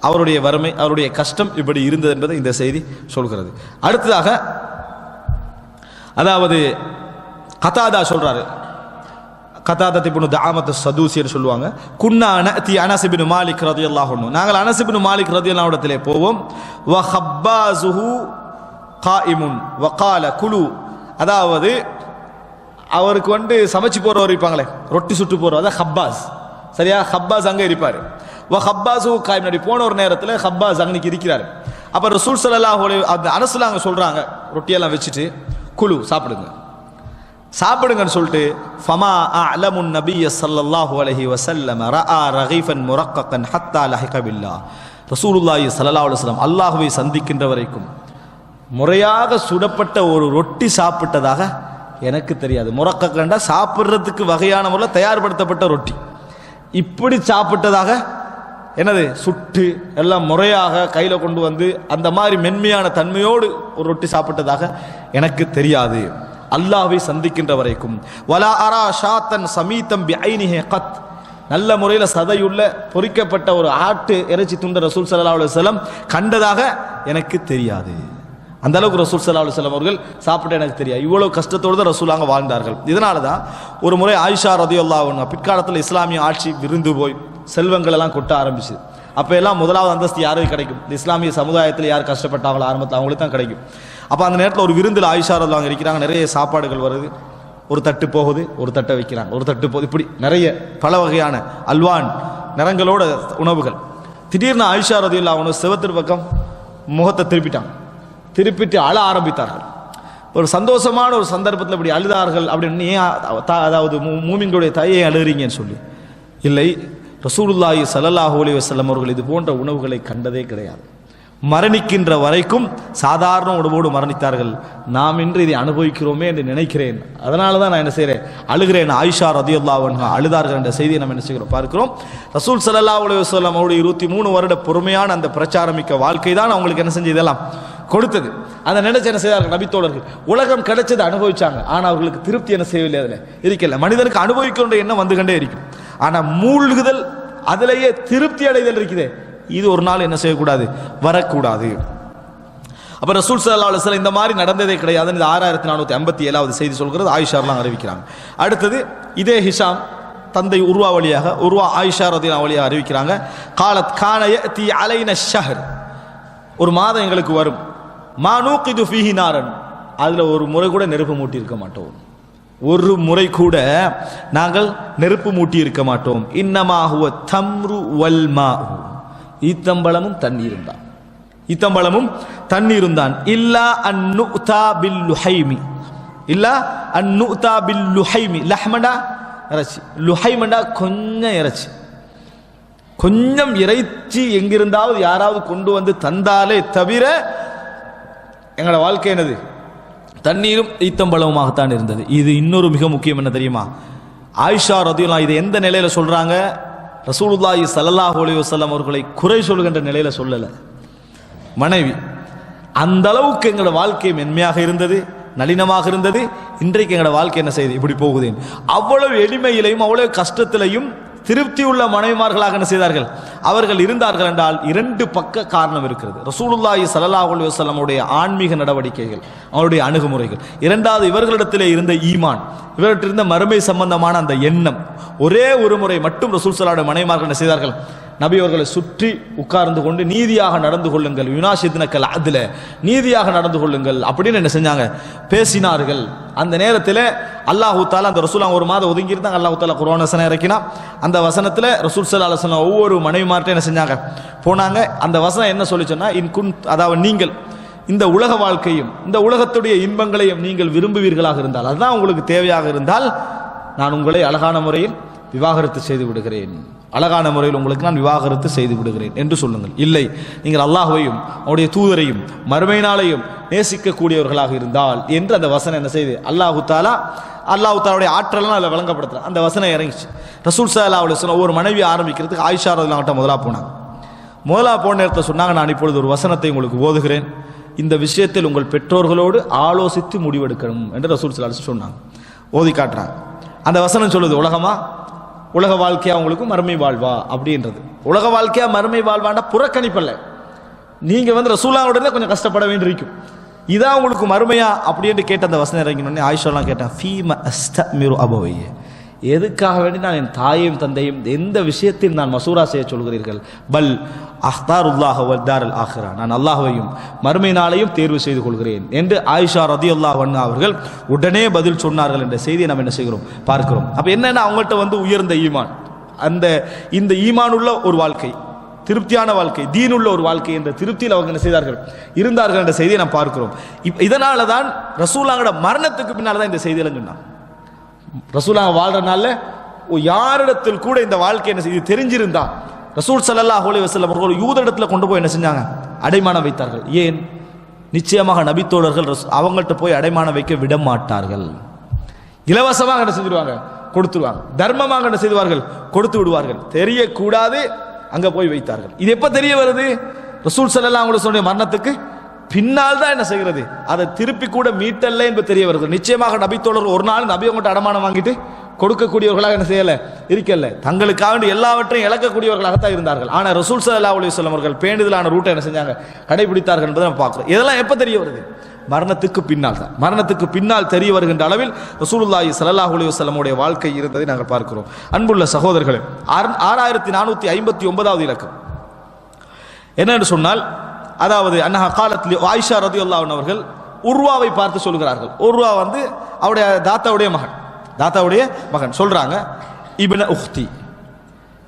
அவருடைய வறுமை, அவருடைய கஷ்டம் இப்படி இருந்தது என்பதை இந்த செய்தி சொல்கிறது. அடுத்ததாக அதாவது கதாதா சொல்றாரு, கதாதா இப்னு தஆமத் ஸதூசி என்று சொல்லுவாங்க. குன்னா நஅதி அனஸ் இப்னு மாலிக் ரலியல்லாஹு அன்ஹு, நாங்கள் அனஸ் இப்னு மாலிக் ரலியல்லாஹு அன்ஹு இடத்திலே போவோம். வ ஹப்பாஸுஹு காயிமுன் வகால குலு, அதாவது அவருக்கு வந்து சமைச்சு போறவர் இருப்பாங்களே, ரொட்டி சுட்டு போறவர், அதான் ஹப்பாஸ் சரியா, ஹப்பாஸ் அங்கே இருப்பார். வ ஹப்பாஸுஹு காயிம், நபி போன ஒரு நேரத்தில் ஹப்பாஸ் அன்னைக்கு இருக்கிறார். அப்ப ரசூல் ஸல்லல்லாஹு அலைஹி அந்த அனஸ்ல அங்க சொல்றாங்க, ரொட்டியெல்லாம் வச்சுட்டு குலு சாப்பிடுங்க சாப்பிடுங்கன்னு சொல்லிட்டு, ஃபமா அஅலமுன் நபிய ஸல்லல்லாஹு அலைஹி வஸல்லம் ரஆ ரகீஃபன் முரக்ககன் ஹத்தா லஹிக பில்லாஹ், ரசூலுல்லாஹி ஸல்லல்லாஹு அலைஹி வஸல்லம் அல்லாஹ்வை சந்திக்கின்ற வரைக்கும் முறையாக சுடப்பட்ட ஒரு ரொட்டி சாப்பிட்டதாக எனக்கு தெரியாது. முரக்ககண்டா சாப்பிட்றதுக்கு வகையான முறையில் தயார்படுத்தப்பட்ட ரொட்டி, இப்படி சாப்பிட்டதாக என்னது சுட்டு எல்லாம் முறையாக கையில கொண்டு வந்து அந்த மாதிரி மென்மையான தன்மையோடு ஒரு ரொட்டி சாப்பிட்டதாக எனக்கு தெரியாது, அல்லாஹ்வை சந்திக்கின்ற வரைக்கும். வலா அரா ஷாத்தன் சமீதம் பிஐனிஹி கத், நல்ல முறையில் சதையுள்ள பொரிக்கப்பட்ட ஒரு ஆட்டு இறைச்சி துண்ட ரசூல் ஸல்லல்லாஹு அலைஹி வஸல்லம் கண்டதாக எனக்கு தெரியாது. அந்த அளவுக்கு ரசூல் ஸல்லல்லாஹு அலைஹி வஸல்லம் அவர்கள் சாப்பிட்ட எனக்கு தெரியாது. இவ்வளவு கஷ்டத்தோடு தான் ரசூலாங்க வாழ்ந்தார்கள். இதனால தான் ஒரு முறை ஆயிஷா ரலியல்லாஹு அன்ஹா, பிற்காலத்தில் இஸ்லாமிய ஆட்சி விருந்து போய் செல்வங்கள் எல்லாம் கொட்ட ஆரம்பிச்சு. அப்ப எல்லாம் முதலாவது அந்தஸ்து யாருக்கு கிடைக்கும், இந்த இஸ்லாமிய சமுதாயத்தில் யார் கஷ்டப்பட்டாங்களோ ஆரம்பத்தில் அவங்களுக்கு தான் கிடைக்கும். அப்போ அந்த நேரத்தில் ஒரு விருந்தில் ஆயிஷா ரலியல்லாஹு அன்ஹா இருக்கிறாங்க, நிறைய சாப்பாடுகள் வருது, ஒரு தட்டு போகுது, ஒரு தட்டை வைக்கிறாங்க, ஒரு தட்டு போகுது, இப்படி நிறைய பல வகையான அல்வான் நிறங்களோட உணவுகள். திடீர்னு ஆயிஷா ரலியல்லாஹு அன்ஹா செவத்தின் பக்கம் முகத்தை திருப்பிட்டு அழ ஆரம்பித்தார்கள். ஒரு சந்தோஷமான ஒரு சந்தர்ப்பத்தில் இப்படி அழுதார்கள். அப்படின்னு ஏன், அதாவது மூமின்களுடைய தாயை அழுகிறீங்கன்னு சொல்லி, இல்லை ரசூலுல்லாஹி ஸல்லல்லாஹு அலைஹி வஸல்லம் அவர்கள் இது போன்ற உணவுகளை கண்டதே கிடையாது, மரணிக்கின்ற வரைக்கும் சாதாரண உணவோடு மரணித்தார்கள், நாம் இன்று இதை அனுபவிக்கிறோமே என்று நினைக்கிறேன், அதனால தான் நான் என்ன செய்கிறேன் அழுகிறேன். ஆயிஷா ரலியல்லாஹு அன்ஹா அழுதார்கள் என்ற செய்தியை நம்ம என்ன செய்கிறோம் பார்க்கிறோம். ரசூல் ஸல்லல்லாஹு அலைஹி வஸல்லம் அவருடைய 23 வருட பொறுமையான அந்த பிரச்சாரமிக்க வாழ்க்கை தான் அவங்களுக்கு என்ன செஞ்சு இதெல்லாம் கொடுத்தது. அதை நினைச்சு என்ன செய்தார்கள் நபித்தோழர்கள், உலகம் கிடைச்சதை அனுபவிச்சாங்க, ஆனால் அவர்களுக்கு திருப்தி என்ன செய்யவில்லை, அதில் இருக்கல. மனிதனுக்கு அனுபவிக்கின்ற எண்ணம் வந்து கண்டே இருக்கும், ஆனால் மூழ்குதல் அதிலேயே திருப்தி அடைதல் இருக்குதே, இது ஒரு நாள் என்ன செய்யக்கூடாது, வரக்கூடாது. அப்ப ரசூல் ஸல்லல்லாஹு அலைஹி வஸல்லம் இந்த மாதிரி நடந்ததே கிடையாது. இது 6457வது செய்தி சொல்கிறது, ஆயிஷாலாம் அறிவிக்கிறாங்க. அடுத்தது இதே ஹிஷாம் தந்தை உர்வா வழியாக, உர்வா ஆயிஷா ரலியல்லாஹு வழியாக அறிவிக்கிறாங்க. காலத் கான யஅதி அலைனா ஷஹர், ஒரு மாதம் எங்களுக்கு வரும், மா நூகிது ஃபீஹி நாரன், அதுல ஒரு முறை கூட நெருப்பு மூட்டி இருக்க மாட்டோம், ஒரு முறை கூட நாங்கள் நெருப்பு மூட்டி இருக்க மாட்டோம். இன்னமா ஹுவ தம்ரு வல் மாஉ, ஈத்தம்பழமும் தண்ணீரும் தான். ஈத்தம்பழமும் தண்ணீரும் தான். இல்லா அன்னுதா பில் லுஹைமி, இல்லா அன்னுதா பில் லுஹைமி. லஹ்மண்டா இறைச்சி, லுஹைமண்டா கொஞ்சம் இறைச்சி, கொஞ்சம் இறைச்சி எங்கிருந்தாவது யாராவது கொண்டு வந்து தந்தாலே தவிர எங்களோட வாழ்க்கை என்னது? தண்ணீரும் ஈத்தம்பழமுமாகத்தான் இருந்தது. இது இன்னொரு மிக முக்கியம் என்ன தெரியுமா? ஆயிஷா ரதியல்லாஹு இது எந்த நிலையில சொல்றாங்க? ரசூலுல்லாஹி ஸல்லல்லாஹு அலைஹி வஸல்லம் அவர்களை குறை சொல்கின்ற நிலையில சொல்லல. மனைவி அந்த அளவுக்கு எங்களோட வாழ்க்கை மென்மையாக இருந்தது, நளினமாக இருந்தது. இன்றைக்கு எங்களோட வாழ்க்கை என்ன செய்யுது? இப்படி போகுது. அவ்வளவு எளிமையிலையும் அவ்வளவு கஷ்டத்திலையும் திருப்தி உள்ள மனைவிமார்களாக என்ன செய்தார்கள்? அவர்கள் இருந்தார்கள் என்றால் இரண்டு பக்க காரணம் இருக்கிறது. ரசூலுல்லாஹி ஸல்லல்லாஹு அலைஹி வஸல்லம் உடைய ஆன்மீக நடவடிக்கைகள், அவருடைய அணுகுமுறைகள். இரண்டாவது, இவர்களிடத்திலே இருந்த ஈமான், இவர்களிடம் இருந்த மறுமை சம்பந்தமான அந்த எண்ணம். ஒரே ஒரு முறை மட்டும் ரசூல் ஸல்லல்லாஹு அலைஹி மனைவிமார்கள் என்ன செய்தார்கள்? நபி அவர்களை சுற்றி உட்கார்ந்து கொண்டு நீதியாக நடந்து கொள்ளுங்கள், யுனாஷித்னக்கல் அத்ல, நீதியாக நடந்து கொள்ளுங்கள் அப்படின்னு என்ன செஞ்சாங்க? பேசினார்கள். அந்த நேரத்தில் அல்லாஹு தாலா அந்த ரசூல் ஒரு மாதம் ஒதுங்கி இருந்தாங்க. அல்லாஹு தாலா குர்ஆன் வசனம் இறக்கினா அந்த வசனத்தில் ரசூல் ஸல்லல்லாஹு அலைஹி வஸல்லம் ஒவ்வொரு மனைவிமார்ட்ட என்ன செஞ்சாங்க? போனாங்க. அந்த வசனம் என்ன சொல்லி சொன்னா, அதாவது நீங்கள் இந்த உலக வாழ்க்கையும் இந்த உலகத்துடைய இன்பங்களையும் நீங்கள் விரும்புவீர்களாக இருந்தால், அதுதான் உங்களுக்கு தேவையாக இருந்தால், நான் உங்களை அழகான முறையில் விவாகரத்து செய்து விடுகிறேன், அழகான முறையில் உங்களுக்கு நான் விவாகரத்து செய்து விடுகிறேன் என்று சொல்லுங்கள். இல்லை, நீங்கள் அல்லாஹ்வையும் அவருடைய தூதரையும் மறுமை நாளையும் நேசிக்கக்கூடியவர்களாக இருந்தால் என்று அந்த வசனம் என்ன செய்து அல்லாஹு தாலாவுடைய ஆற்றலாம் அதில் வழங்கப்படுத்துறான். அந்த வசனம் இறங்கிச்சு. ரசூல் ஸல்லல்லாஹு அலைஹி வஸல்லம் ஒரு மனைவி ஆரம்பிக்கிறதுக்கு ஆயிஷா ரலியல்லாஹு அன்ஹா முதலா போனாங்க. முதலா போன நேரத்தை சொன்னாங்க, நான் இப்பொழுது ஒரு வசனத்தை உங்களுக்கு ஓதுகிறேன், இந்த விஷயத்தில் உங்கள் பெற்றோர்களோடு ஆலோசித்து முடிவெடுக்கணும் என்று ரசூல் ஸல்லல்லாஹு அலைஹி வஸல்லம் சொன்னாங்க. ஓதி காட்டுறாங்க. அந்த வசனம் சொல்லுது, உலகமா, உலக வாழ்க்கையா உங்களுக்கு மறுமை வாழ்வா அப்படின்றது. உலக வாழ்க்கையா மறுமை வாழ்வாண்டா புறக்கணிப்பல்ல. நீங்க ரசூலுல்லாஹ்வுடனே கொஞ்சம் கஷ்டப்பட வேண்டியிருக்கும். இதான் உங்களுக்கு மறுமையா அப்படின்னு கேட்ட அந்த வசனம் இறங்கினோடனே ஆயிஷாலாம் கேட்டான், ஃபீம அஸ்தமிரு அபவைய, எதுக்காக வேண்டி நான் என் தாயையும் தந்தையும் எந்த விஷயத்தில் நான் மசூரா செய்ய சொல்கிறீர்கள்? பல் அஹ்தாருல்லாஹ வத்தாரல் ஆஹிரா, நான் அல்லாஹ்வையும் மறுமை நாளையும் தேர்வு செய்து கொள்கிறேன் என்று ஆயிஷா ரதியல்லாஹு அன்ஹா அவர்கள் உடனே பதில் சொன்னார்கள் என்ற செய்தியை நாம் என்ன செய்கிறோம்? பார்க்கிறோம். அப்ப என்னன்னா, அவங்கள்ட்ட உயர்ந்த ஈமான், இந்த ஈமான் உள்ள ஒரு வாழ்க்கை, திருப்தியான வாழ்க்கை, தீனுள்ள ஒரு வாழ்க்கை என்ற திருப்தியில் அவங்க என்ன செய்தார்கள்? இருந்தார்கள் என்ற செய்தியை நாம் பார்க்கிறோம். இதனால தான் ரசூலுல்லாஹ்வோட மரணத்துக்கு பின்னால் தான் இந்த செய்தியெல்லாம் சொன்னாங்க. ரசூலுல்லாஹ் வாழ்றனால யாரிடத்தில் கூட இந்த வாழ்க்கை என்ன செய்து தெரிஞ்சிருந்தா ரசூல் ஸல்லல்லாஹு அலைஹி வஸல்லம் அவர்கள் யூதரிடத்தில் கொண்டு போய் என்ன செஞ்சாங்க? அடைமானம் வைத்தார்கள். ஏன்? நிச்சயமாக நபித்தோழர்கள் அவங்கள்ட்ட போய் அடைமானம் வைக்க விட மாட்டார்கள். இலவசமாக என்ன செஞ்சிருவாங்க? கொடுத்துருவாங்க. தர்மமாக என்ன செய்வார்கள்? கொடுத்து விடுவார்கள். தெரியக்கூடாது, அங்க போய் வைத்தார்கள். இது எப்ப தெரிய வருது? ரசூல் ஸல்லல்லாஹு அலைஹி வஸல்லம் மரணத்துக்கு பின்னால் தான் என்ன செய்கிறது? அதை திருப்பி கூட மீட்டல்ல என்று தெரிய வருது. நிச்சயமாக நபித்தோழர்கள் ஒரு நாள் நபி அவங்கள்ட்ட அடமானம் வாங்கிட்டு கொடுக்கக்கூடியவர்களாக என்ன செய்யல இருக்கல, தங்களுக்காக எல்லாவற்றையும் இழக்கக்கூடியவர்களாகத்தான் இருந்தார்கள். ஆனால் ரசூல் ஸல்லல்லாஹு அலைஹி வஸல்லம் அவர்கள் பேணுதலான ரூட்டை என்ன செஞ்சாங்க? கடைபிடித்தார்கள் என்பதை நம்ம பார்க்கிறோம். இதெல்லாம் எப்ப தெரிய வருது? மரணத்துக்கு பின்னால் தான். மரணத்துக்கு பின்னால் தெரிய வருகின்ற அளவில் ரசூலுல்லாஹி ஸல்லல்லாஹு அலைஹி வஸல்லம் உடைய வாழ்க்கை இருந்ததை நாங்கள் பார்க்கிறோம். அன்புள்ள சகோதரர்களே, 6499வது இலக்கம் என்னென்று சொன்னால், அதாவது அன்னஹா காலத் லி ஆயிஷா ரலியல்லாஹு அன்ஹா அவர்கள் உர்வாவை பார்த்து சொல்கிறார்கள். உர்வா அவருடைய தாத்தாவுடைய மகன் சொல்றாங்க, இப்ன உக்தி,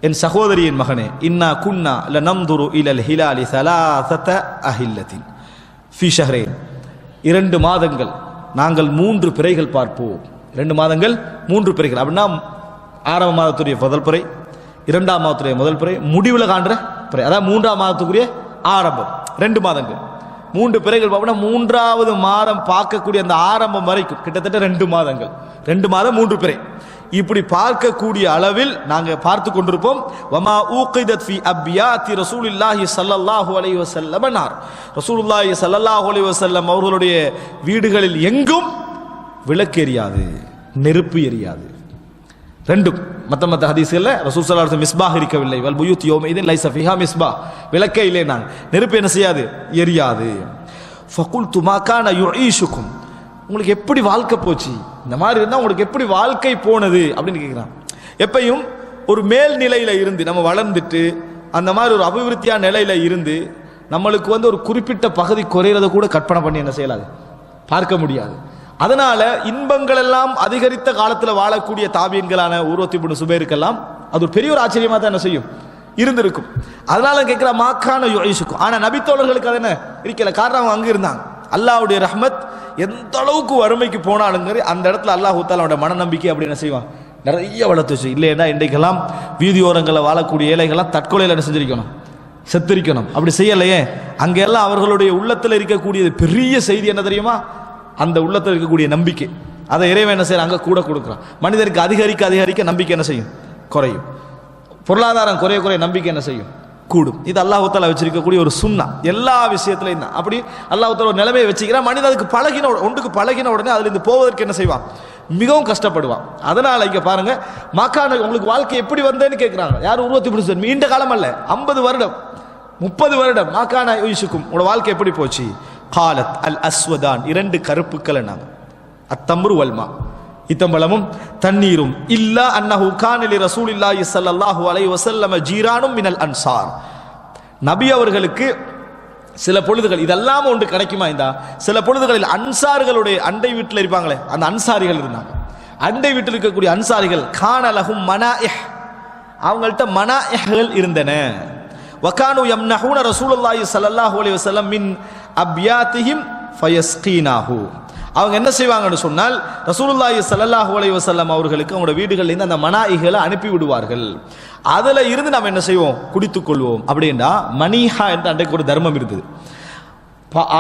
என் சகோதரியின் மகனே, இன்னா குன்னா லனம்துரு இலல் ஹிலாலி ஸலாஸத அஹில்லத்தின் ஃபீ ஷஹ்ரைன், 2 மாதங்கள் நாங்கள் 3 பிறைகள் பார்ப்போம். 2 மாதங்கள் 3 பிறைகள் அப்படின்னா ஆரம்ப மாதத்துடைய முதல் பிறை, 2ஆம் மாதத்துடைய முதல் பிறை, முடிவில் காண்ற பிறை, அதாவது 3ஆம் மாதத்துக்குரிய ஆரம்பம். 2 மாதங்கள் 3 பிறைகள் பார்ப்போம்னா 3வது மாதம் பார்க்கக்கூடிய அந்த ஆரம்பம் வரைக்கும் கிட்டத்தட்ட 2 மாதங்கள், 2 மாதம் 3 பிறை. இப்படி பார்க்கக்கூடிய அளவில் நாங்கள் பார்த்து கொண்டிருப்போம். வமா ஊகிதத் ஃபி அப்யாத்தி ரசூலுல்லாஹி ஸல்லல்லாஹு அலைஹி வஸல்லம் நார், ரசூலுல்லாஹி ஸல்லல்லாஹு அலைஹி வஸல்லம் அவர்களுடைய வீடுகளில் எங்கும் விளக்கு எரியாது, நெருப்பு எரியாது. ரெண்டும் மத்த ஹதீஸ்கள்ல ரசூல் ஸல்லல்லாஹு அலைஹி வஸல்லம் மிஸ்பாஹ் இருக்கவில்லை. வல் புயூத் யௌமைதின் லைஸ ஃபீஹா மிஸ்பாஹ், விளக்கே இல்லை, நான் நெருப்பு என்ன செய்யாது? எரியாது. ஃபகுல்து மா கான யுஈஷுக்கும், உங்களுக்கு எப்படி வாழ்க்கை போச்சு? இந்த மாதிரி இருந்தால் உங்களுக்கு எப்படி வாழ்க்கை போனது அப்படின்னு கேட்குறான். எப்பையும் ஒரு மேல் நிலையில இருந்து நம்ம வளர்ந்துட்டு அந்த மாதிரி ஒரு அபிவிருத்தியான நிலையில இருந்து நம்மளுக்கு ஒரு குறிப்பிட்ட பகுதி குறையிறத கூட கற்பனை பண்ணி என்ன செய்யலாது, பார்க்க முடியாது. அதனால இன்பங்கள் எல்லாம் அதிகரித்த காலத்தில் வாழக்கூடிய தாபியன்களான உர்வத் இப்னு சுபைருக்கெல்லாம் அது ஒரு பெரிய ஒரு ஆச்சரியமா தான் என்ன செய்யும் இருந்திருக்கும். அதனால கேட்கிற மாக்கான யுஐசுக்கும். ஆனா நபித்தோழர்களுக்கு அது என்ன இருக்கல, காரணம் அவங்க அங்க இருந்தாங்க. அல்லாஹ்வுடைய ரஹ்மத் எந்த அளவுக்கு வறுமைக்கு போனாலும் அந்த இடத்துல அல்லாஹ் தஆலாவோட மனநம்பிக்கை அப்படி என்ன செய்வான், நிறைய வளர்த்து வச்சு. இல்லையா இன்றைக்கெல்லாம் வீதியோரங்களில் வாழக்கூடிய ஏழைகள்லாம் தற்கொலையில் என்ன செஞ்சிருக்கணும், செத்திருக்கணும். அப்படி செய்யலையே, அங்கெல்லாம் அவர்களுடைய உள்ளத்தில் இருக்கக்கூடிய பெரிய செய்தி என்ன தெரியுமா, அந்த உள்ளத்தில் இருக்கக்கூடிய நம்பிக்கை. அதை இறைவன் என்ன செய்யறான், அங்கே கூட கொடுக்குறான். மனிதருக்கு அதிகரிக்க அதிகரிக்க நம்பிக்கை என்ன செய்யும், குறையும். பொருளாதாரம் குறைய குறைய நம்பிக்கை என்ன செய்யும், கூடும். இது அல்லாஹ் தஆலா வச்சிருக்கக்கூடிய ஒரு சுன்னா. எல்லா விஷயத்திலையும் தான் அப்படி அல்லாஹ் தஆலா ஒரு நிலைமையை வச்சுக்கிறான். மனிதன் அதுக்கு பழகின ஒன்றுக்கு பழகின உடனே அதுல இருந்து போவதற்கு என்ன செய்வான், மிகவும் கஷ்டப்படுவான். அதனால இங்க பாருங்க, மாக்கான உங்களுக்கு வாழ்க்கை எப்படி வந்தேன்னு கேட்கிறாங்க. யாரும் உருவத்தை பிடிச்சது நீண்ட காலம் அல்ல, 50 வருடம் 30 வருடம். மாக்கான யூசுக்கும் உங்களோட வாழ்க்கை எப்படி போச்சு? காலத் அல் அஸ்வதான், 2 கருப்புக்கள் என்னாங்க, அத்தம்ரு வல்மா, இத்தம்பளமும் தண்ணீரும். இல்லா அன்னஹு கான லி ரசூலில்லாஹி ஸல்லல்லாஹு அலைஹி வஸல்லம் ஜீரானும் மினல் அன்சார். நபி அவர்களுக்கு சில பொழுதுகள் இதெல்லாம் ஒன்று கிடைக்குமா, இந்த சில பொழுதுகளில் அன்சார்களுடைய அண்டை வீட்டில் இருப்பாங்களே அந்த அன்சாரிகள் இருந்தாங்க. அண்டை வீட்டில் இருக்கக்கூடிய அன்சாரிகள் கான லஹும் மனாஇஹ், அவங்கள்ட்ட மனாஇஹ்கள் இருந்தன. வகானு யம்னஹூன ரசூலுல்லாஹி ஸல்லல்லாஹு அலைஹி வஸல்லம் மின் அப்யாத்திஹிம் ஃபயஸ்கீனாஹு. அவங்க என்ன செய்வாங்கன்னு சொன்னால், ரசூலுல்லாஹி ஸல்லல்லாஹு அலைஹி வஸல்லம் அவர்களுக்கு அவங்களோட வீடுகளில் இருந்து அந்த மனாஇகளை அனுப்பி விடுவார்கள். அதுல இருந்து நாம் என்ன செய்வோம், குடித்துக் கொள்வோம். அப்படின்னா மணிஹா என்ற அன்றைக்கு ஒரு தர்மம் இருந்தது.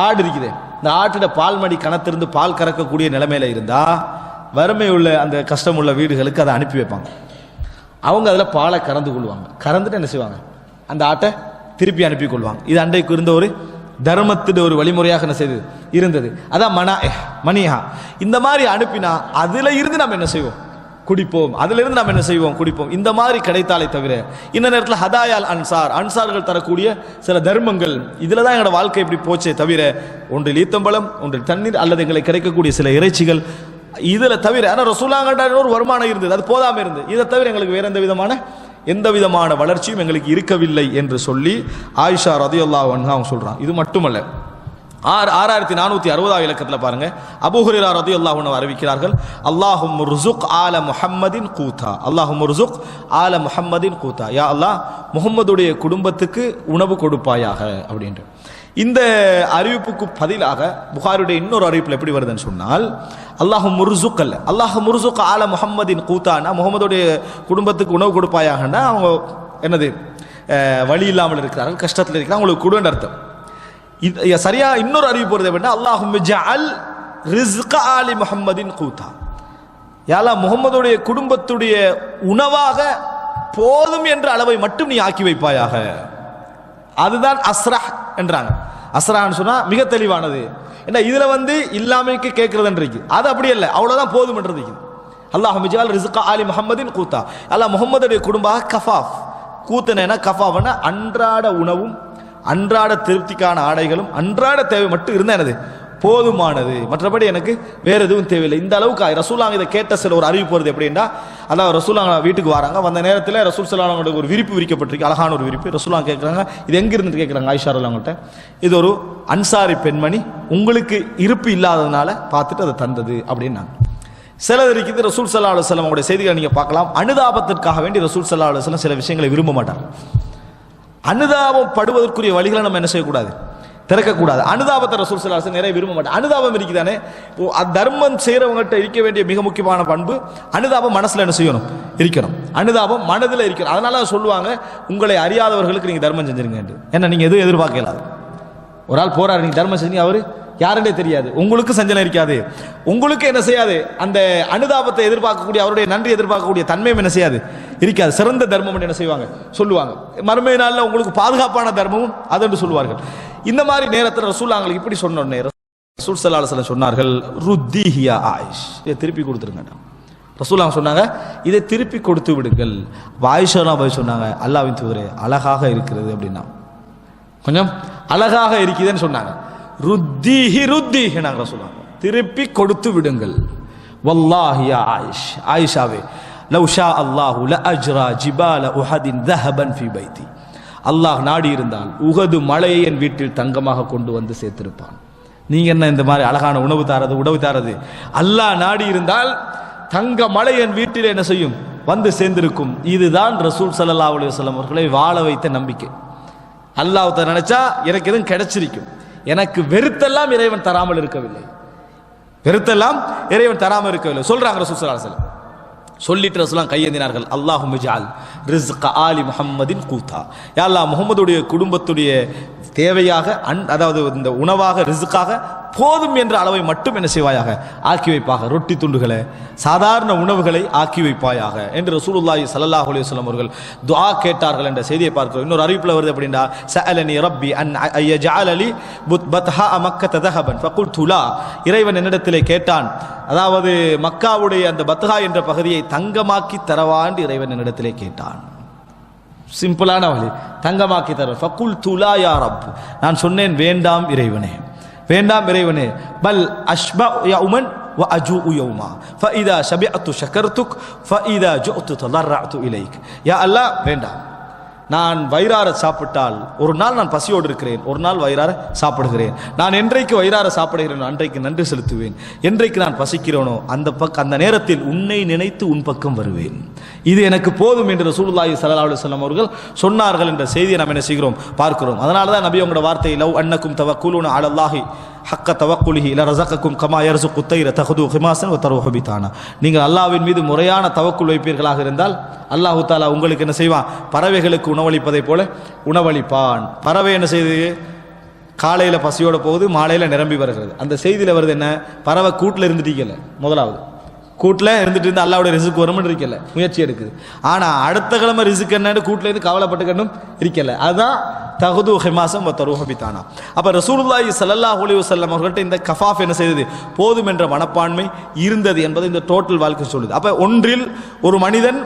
ஆடு இருக்குது, இந்த ஆட்டிட பால் மடி கணத்திலிருந்து பால் கறக்கக்கூடிய நிலைமையில இருந்தா வறுமை உள்ள அந்த கஷ்டம் உள்ள வீடுகளுக்கு அதை அனுப்பி வைப்பாங்க. அவங்க அதில் பாலை கறந்து கொள்வாங்க. கறந்துட்டு என்ன செய்வாங்க, அந்த ஆட்டை திருப்பி அனுப்பி கொள்வாங்க. இது அன்றைக்கு இருந்த ஒரு தர்மத்தின் ஒரு வழிமுறையாக என்ன செய்து இருந்தது. அதான் மணிஹா. இந்த மாதிரி அனுப்பினா அதுல இருந்து நம்ம என்ன செய்வோம், குடிப்போம். அதுல இருந்து நம்ம என்ன செய்வோம், குடிப்போம். இந்த மாதிரி கிடைத்தாலே தவிர இந்த நேரத்தில் ஹதாயால் அன்சார், அன்சார்கள் தரக்கூடிய சில தர்மங்கள், இதுல தான் எங்களோட வாழ்க்கை இப்படி போச்சே தவிர ஒன்றில் ஈத்தம்பழம், ஒன்றில் தண்ணீர், அல்லது எங்களுக்கு கிடைக்கக்கூடிய சில இறைச்சிகள், இதுல தவிர. ஆனால் ரசூலுல்லாஹ் ஒரு வருமானம் இருந்தது, அது போதாம இருந்தது. இதை தவிர எங்களுக்கு வேற எந்த விதமான வளர்ச்சியும் எங்களுக்கு இருக்கவில்லை என்று சொல்லி ஆயிஷா ரலியல்லாஹு அன்ஹா அவங்க சொல்றாங்க. இது மட்டுமல்ல, 6460 இலக்கத்தில் பாருங்க, அபூ ஹுரைரா ரலியல்லாஹு அன்ஹு அறிவிக்கிறார்கள், அல்லாஹும்ம ருஸுக் ஆல முஹம்மதின் கூதா, அல்லாஹும்ம ருஸுக் ஆல முஹம்மதின் கூதா, யா அல்லாஹ் முஹம்மதுடைய குடும்பத்துக்கு உணவு கொடுப்பாயாக அப்படின்ற இந்த அறிவிப்புக்கு பதிலாக புகாரியுடைய இன்னொரு அறிவிப்பில் எப்படி வருதுன்னு சொன்னால், அல்லாஹு முர்சுக் அல்ல, அல்லாஹு முர்சுக் ஆல முஹம்மதின் கூத்தானா, முகமதுடைய குடும்பத்துக்கு உணவு கொடுப்பாயாகனா அவங்க என்னது வழி இல்லாமல் இருக்கிறார்கள், கஷ்டத்தில் இருக்கிறாங்க, அவங்களுக்கு கொடுன்னு அர்த்தம். இது சரியா இன்னொரு அறிவிப்பு வருது அப்படின்னா, அல்லாஹும்ம ஜஅல் ரிஸ்க ஆலி முஹம்மதின் கூத்தா, யாலா முகமதுடைய குடும்பத்துடைய உணவாக போதும் என்ற அளவை மட்டும் நீ ஆக்கி வைப்பாயாக. அதுதான் அஸ்ரஹ் என்றாங்க. அஸ்ரான்னு சொன்னா மிக தெளிவானது. ஏன்னா இதுல இல்லாமைக்கு கேட்கறதுன்றது அது அப்படி இல்லை, அவ்வளவுதான் போதும்ன்றது. அல்லாஹும்ம ஜஅல் ரிஸ்க ஆலி முஹம்மதின் கூத்தா, அல்லாஹ் முஹம்மதுடைய குடும்பம் கஃபாஃப். கூத்தனா கஃபாஃப்னா அன்றாட உணவும் அன்றாட திருப்திக்கான ஆடைகளும் அன்றாட தேவை மட்டும் இருந்தா என்னது போதுமானது, மற்றபடி எனக்கு வேற எதுவும் தேவையில்லை. இந்த அளவுக்கு ரசூலுல்லாஹ் இதை கேட்ட சில ஒரு அறிவிப்பு வருது எப்படின்னா, அதாவது ரசூலுல்லாஹ் வீட்டுக்கு வராங்க, வந்த நேரத்தில் ரசூல் ஸல்லல்லாஹு அலைஹி வஸல்லம் ஒரு விரிப்பு விரிக்கப்பட்டிருக்கு, அழகான ஒரு விரிப்பு. ரசூலுல்லாஹ் கேட்குறாங்க, இது எங்கிருந்து கேட்குறாங்க ஆயிஷா ரலியல்லாஹு அன்ஹா, இது ஒரு அன்சாரி பெண்மணி உங்களுக்கு இருப்பு இல்லாததுனால பார்த்துட்டு அதை தந்தது அப்படின்னாங்க. சிலது இருக்குது ரசூல் ஸல்லல்லாஹு அலைஹி வஸல்லம் அவங்களுடைய செய்திகளை நீங்க பார்க்கலாம். அனுதாபத்திற்காக வேண்டி ரசூல் ஸல்லல்லாஹு அலைஹி வஸல்லம் சில விஷயங்களை விரும்ப மாட்டாங்க. அனுதாபம் படுவதற்குரிய வழிகளை நம்ம என்ன செய்யக்கூடாது, திறக்கக்கூடாது. அனுதாபத்தை ரசூல் ஸல்லல்லாஹு அலைஹி வஸல்லம் நிறைய விரும்ப மாட்டாங்க. அனுதாபம் இருக்குதானே, தர்மம் செய்யறவங்ககிட்ட இருக்க வேண்டிய மிக முக்கியமான பண்பு அனுதாபம் மனசுல என்ன செய்யணும், இருக்கணும். அனுதாபம் மனதில் இருக்கணும். அதனால சொல்லுவாங்க, உங்களை அறியாதவர்களுக்கு நீங்க தர்மம் செஞ்சிருங்க. ஏன்னா நீங்க எதுவும் எதிர்பார்க்கலாது. ஒரு ஆள் போறாரு, நீங்க தர்மம் செஞ்சு அவரு யாருன்னே தெரியாது, உங்களுக்கு சஞ்சலம் இருக்காது, உங்களுக்கு என்ன செய்யாது, அந்த அனுதாபத்தை எதிர்பார்க்கக்கூடிய அவருடைய நன்றி எதிர்பார்க்கக்கூடிய தன்மையும் என்ன செய்யாது, இருக்காது. சிறந்த தர்மம் என்ன செய்வாங்க சொல்லுவாங்க. மறுமை நாளில் உங்களுக்கு பாதுகாப்பான தர்மமும் அது சொல்லுவார்கள். இந்த மாதிரி நேரத்தில் ரசூலுல்லாஹ் இப்படி சொன்னோன்னே ரசூல் ஸல்லல்லாஹு அலைஹி வஸல்லம் சொன்னார்கள், ருத்திஹியா ஆயிஷ், இதை திருப்பி கொடுத்துருங்க. ரசூலுல்லாஹ் சொன்னாங்க, இதை திருப்பி கொடுத்து விடுங்கள். ஆயிஷா போய் சொன்னாங்க, அல்லாஹ்வின் தூதரே அழகாக இருக்கிறது அப்படின்னா, கொஞ்சம் அழகாக இருக்குதுன்னு சொன்னாங்க. ருத்திஹி ருத்திஹி நாங்க ரசூலுல்லாஹ் திருப்பி கொடுத்து விடுங்கள். வல்லாஹி யா ஆயிஷ், ஆயிஷாவே, லவ் ஷா அல்லாஹு லஅஜ்ரா ஜிபால உஹதின் ذهبا في பைத்தி, அல்லாஹ் நாடி இருந்தால் உஹது மலையை என் வீட்டில் தங்கமாக கொண்டு வந்து சேர்த்திருப்பான். நீங்க என்ன இந்த மாதிரி அழகான உணவு தாரது அல்லாஹ் நாடி இருந்தால் தங்க மலை என் வீட்டில் என்ன செய்யும், வந்து சேர்ந்திருக்கும். இதுதான் ரசூல் ஸல்லல்லாஹு அலைஹி வஸல்லம் அவர்களை வாழ வைத்த நம்பிக்கை. அல்லாஹ் நினைச்சா எனக்கு எதுவும் கிடைச்சிருக்கும். எனக்கு வெறுத்தெல்லாம் இறைவன் தராமல் இருக்கவில்லை, வெறுத்தெல்லாம் இறைவன் தராமல் இருக்கவில்லை சொல்றாங்க ரசூல் ஸல்லல்லாஹு அலைஹி வஸல்லம். சொல்லிட்டு ரசூலுல்லாஹ் கையேந்தினார்கள், அல்லாஹும்ம ஜஅல் ரிஸ்க ஆலி முஹம்மதின் கூத்தா, யா அல்லாஹ் முஹம்மதுடைய குடும்பத்துடைய தேவையாக அதாவது இந்த உணவாக ரிஸ்காக போதும் என்ற அளவை மட்டும் என்ன செய்வாயாக ஆக்கி வைப்பாக, ரொட்டி துண்டுகளை சாதாரண உணவுகளை ஆக்கி வைப்பாயாக என்று ரசூலுல்லாஹி ஸல்லல்லாஹு அலைஹி வஸல்லம் அவர்கள் துஆ கேட்டார்கள் என்ற செய்தியை பார்க்கிறோம். இன்னொரு அறிவிப்பில் வருது அப்படின்னா, சஅலனி ரப்பி அன் யஜஅல லி பத்ஹா மக்கத தஹபன் ஃபகுல்து லா, இறைவன் என்னிடத்திலே கேட்டான், அதாவது மக்காவுடைய அந்த பத்ஹா என்ற பகுதியை தங்கமாக்கி தரவாண்டு இறைவன் என்னிடத்திலே கேட்டான். சிம்பிளான வழி, தங்கமாக்கி தர. ஃபகுல்து லா யா ரப், நான் சொன்னேன் வேண்டாம் இறைவனே, வேண்டாம் இறைவனே. பல் அஷ்பா யௌமன் வ அஜூ யௌமா ஃபஇதா ஷபிஅத்து ஷக்கர்துக் ஃபஇதா ஜுஅது தலர்ரஅது இலைக். யா அல்லாஹ் வேண்டாம், நான் வயிறார சாப்பிட்டால் ஒரு நாள் நான் பசியோடு இருக்கிறேன், ஒரு நாள் வயிறார சாப்பிடுகிறேன். நான் என்றைக்கு வயிறார சாப்பிடுகிறேனோ அன்றைக்கு நன்றி செலுத்துவேன், என்றைக்கு நான் பசிக்கிறேனோ அந்த நேரத்தில் உன்னை நினைத்து உன் பக்கம் வருவேன். இது எனக்கு போதும் என்று ரசூலுல்லாஹி ஸல்லல்லாஹு அலைஹி வஸல்லம் அவர்கள் சொன்னார்கள் என்ற செய்தியை நாம் என்ன செய்கிறோம் பார்க்கிறோம். அதனால தான் நபி உங்களோட வார்த்தை, லவ் அன்னக்கும் தவக்குலுன அலல்லாஹி ஹக்க தவக்குலிஹி லரஸகக்கும் கமா யர்ஸுகு தைர தஹது ஹிமாஸன் வ தருஹு பிதானா, நீங்கள் அல்லாஹ்வின் மீது முறையான தவக்குல் வைப்பீர்களாக இருந்தால் அல்லாஹ் தஆலா உங்களுக்கு என்ன செய்வான், பறவைகளுக்கு உணவளிப்பதை போல உணவளிப்பான். பறவை என்ன செய்து காலையில் பசியோட போகுது, மாலையில் நிரம்பி வருகிறது. அந்த செய்தியில் வருது என்ன, பறவை கூட்டில் இருந்துட்டீங்கல்ல, முதலாவது கூட்டில் இருந்துட்டு இருந்து அல்லாவுடைய ரிசுக்கு வரும்னு இருக்கல, முயற்சி எடுக்குது. ஆனால் அடுத்த கிழமை ரிசுக்கு என்னன்னு கூட்டில் இருந்து கவலைப்பட்டுக்கணும் இருக்கல. அதுதான் தகுது ஹிமாசம் தருஹு பிதானா. அப்போ ரசூலுல்லாஹி ஸல்லல்லாஹு அலைஹி வஸல்லம் அவர்கள்ட்ட இந்த கஃபாஃப் என்ன செய்தது, போதும் என்ற மனப்பான்மை இருந்தது என்பது இந்த டோட்டல் வாழ்க்கை சொல்லுது. அப்போ ஒன்றில் ஒரு மனிதன்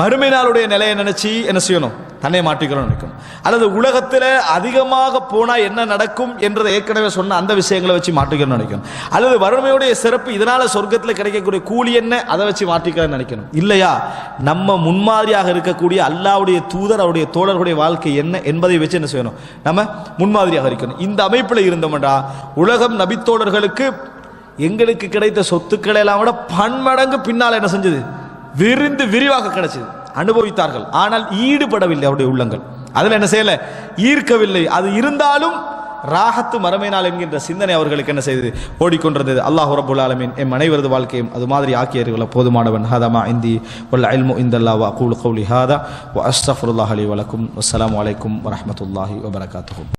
மறுமை நாளுடைய நிலையை நினைச்சு என்ன செய்யணும், தன்னை மாற்றிக்கணும் நினைக்கணும். அல்லது உலகத்தில் அதிகமாக போனால் என்ன நடக்கும் என்றதை ஏற்கனவே சொன்ன அந்த விஷயங்களை வச்சு மாற்றிக்கணும்னு நினைக்கணும். அல்லது வறுமையுடைய சிறப்பு இதனால சொர்க்கத்தில் கிடைக்கக்கூடிய கூலி என்ன அதை வச்சு மாற்றிக்கணும்னு நினைக்கணும். இல்லையா, நம்ம முன்மாதிரியாக இருக்கக்கூடிய அல்லாஹ்வுடைய தூதர் அவருடைய தோழர்களுடைய வாழ்க்கை என்ன என்பதை வச்சு என்ன செய்யணும், நம்ம முன்மாதிரியாக இருக்கணும். இந்த அமைப்பில் இருந்தோம்டா உலகம் நபித்தோழர்களுக்கு எங்களுக்கு கிடைத்த சொத்துக்களை எல்லாம் விட பன்மடங்கு பின்னால் என்ன செஞ்சது, விரிந்து விரிவாக கிடைச்சது, அனுபவித்தார்கள். ஆனால் ஈடுபடவில்லை அவருடைய உள்ளங்கள், அதில் என்ன செய்யல, ஈர்க்கவில்லை. அது இருந்தாலும் ராஹத்து மறுமையினால் என்கின்ற சிந்தனை அவர்களுக்கு என்ன செய்தது, ஓடிக்கொண்டிருந்தது. அல்லாஹ் ரப்பல் ஆலமீன் எம் அனைவரது வாழ்க்கையும் அது மாதிரி ஆக்கியவர்களை போதுமானவன். ஹதா மா இந்தி வல் இல்மு இந்தல்லாஹ் வ அகூலு கௌலி ஹாதா வ அஸ்தக்ஃபிருல்லாஹ் லி வ லக்கும். வஸ்ஸலாமு அலைக்கும் வ ரஹ்மத்துல்லாஹி வ பரகாத்துஹு.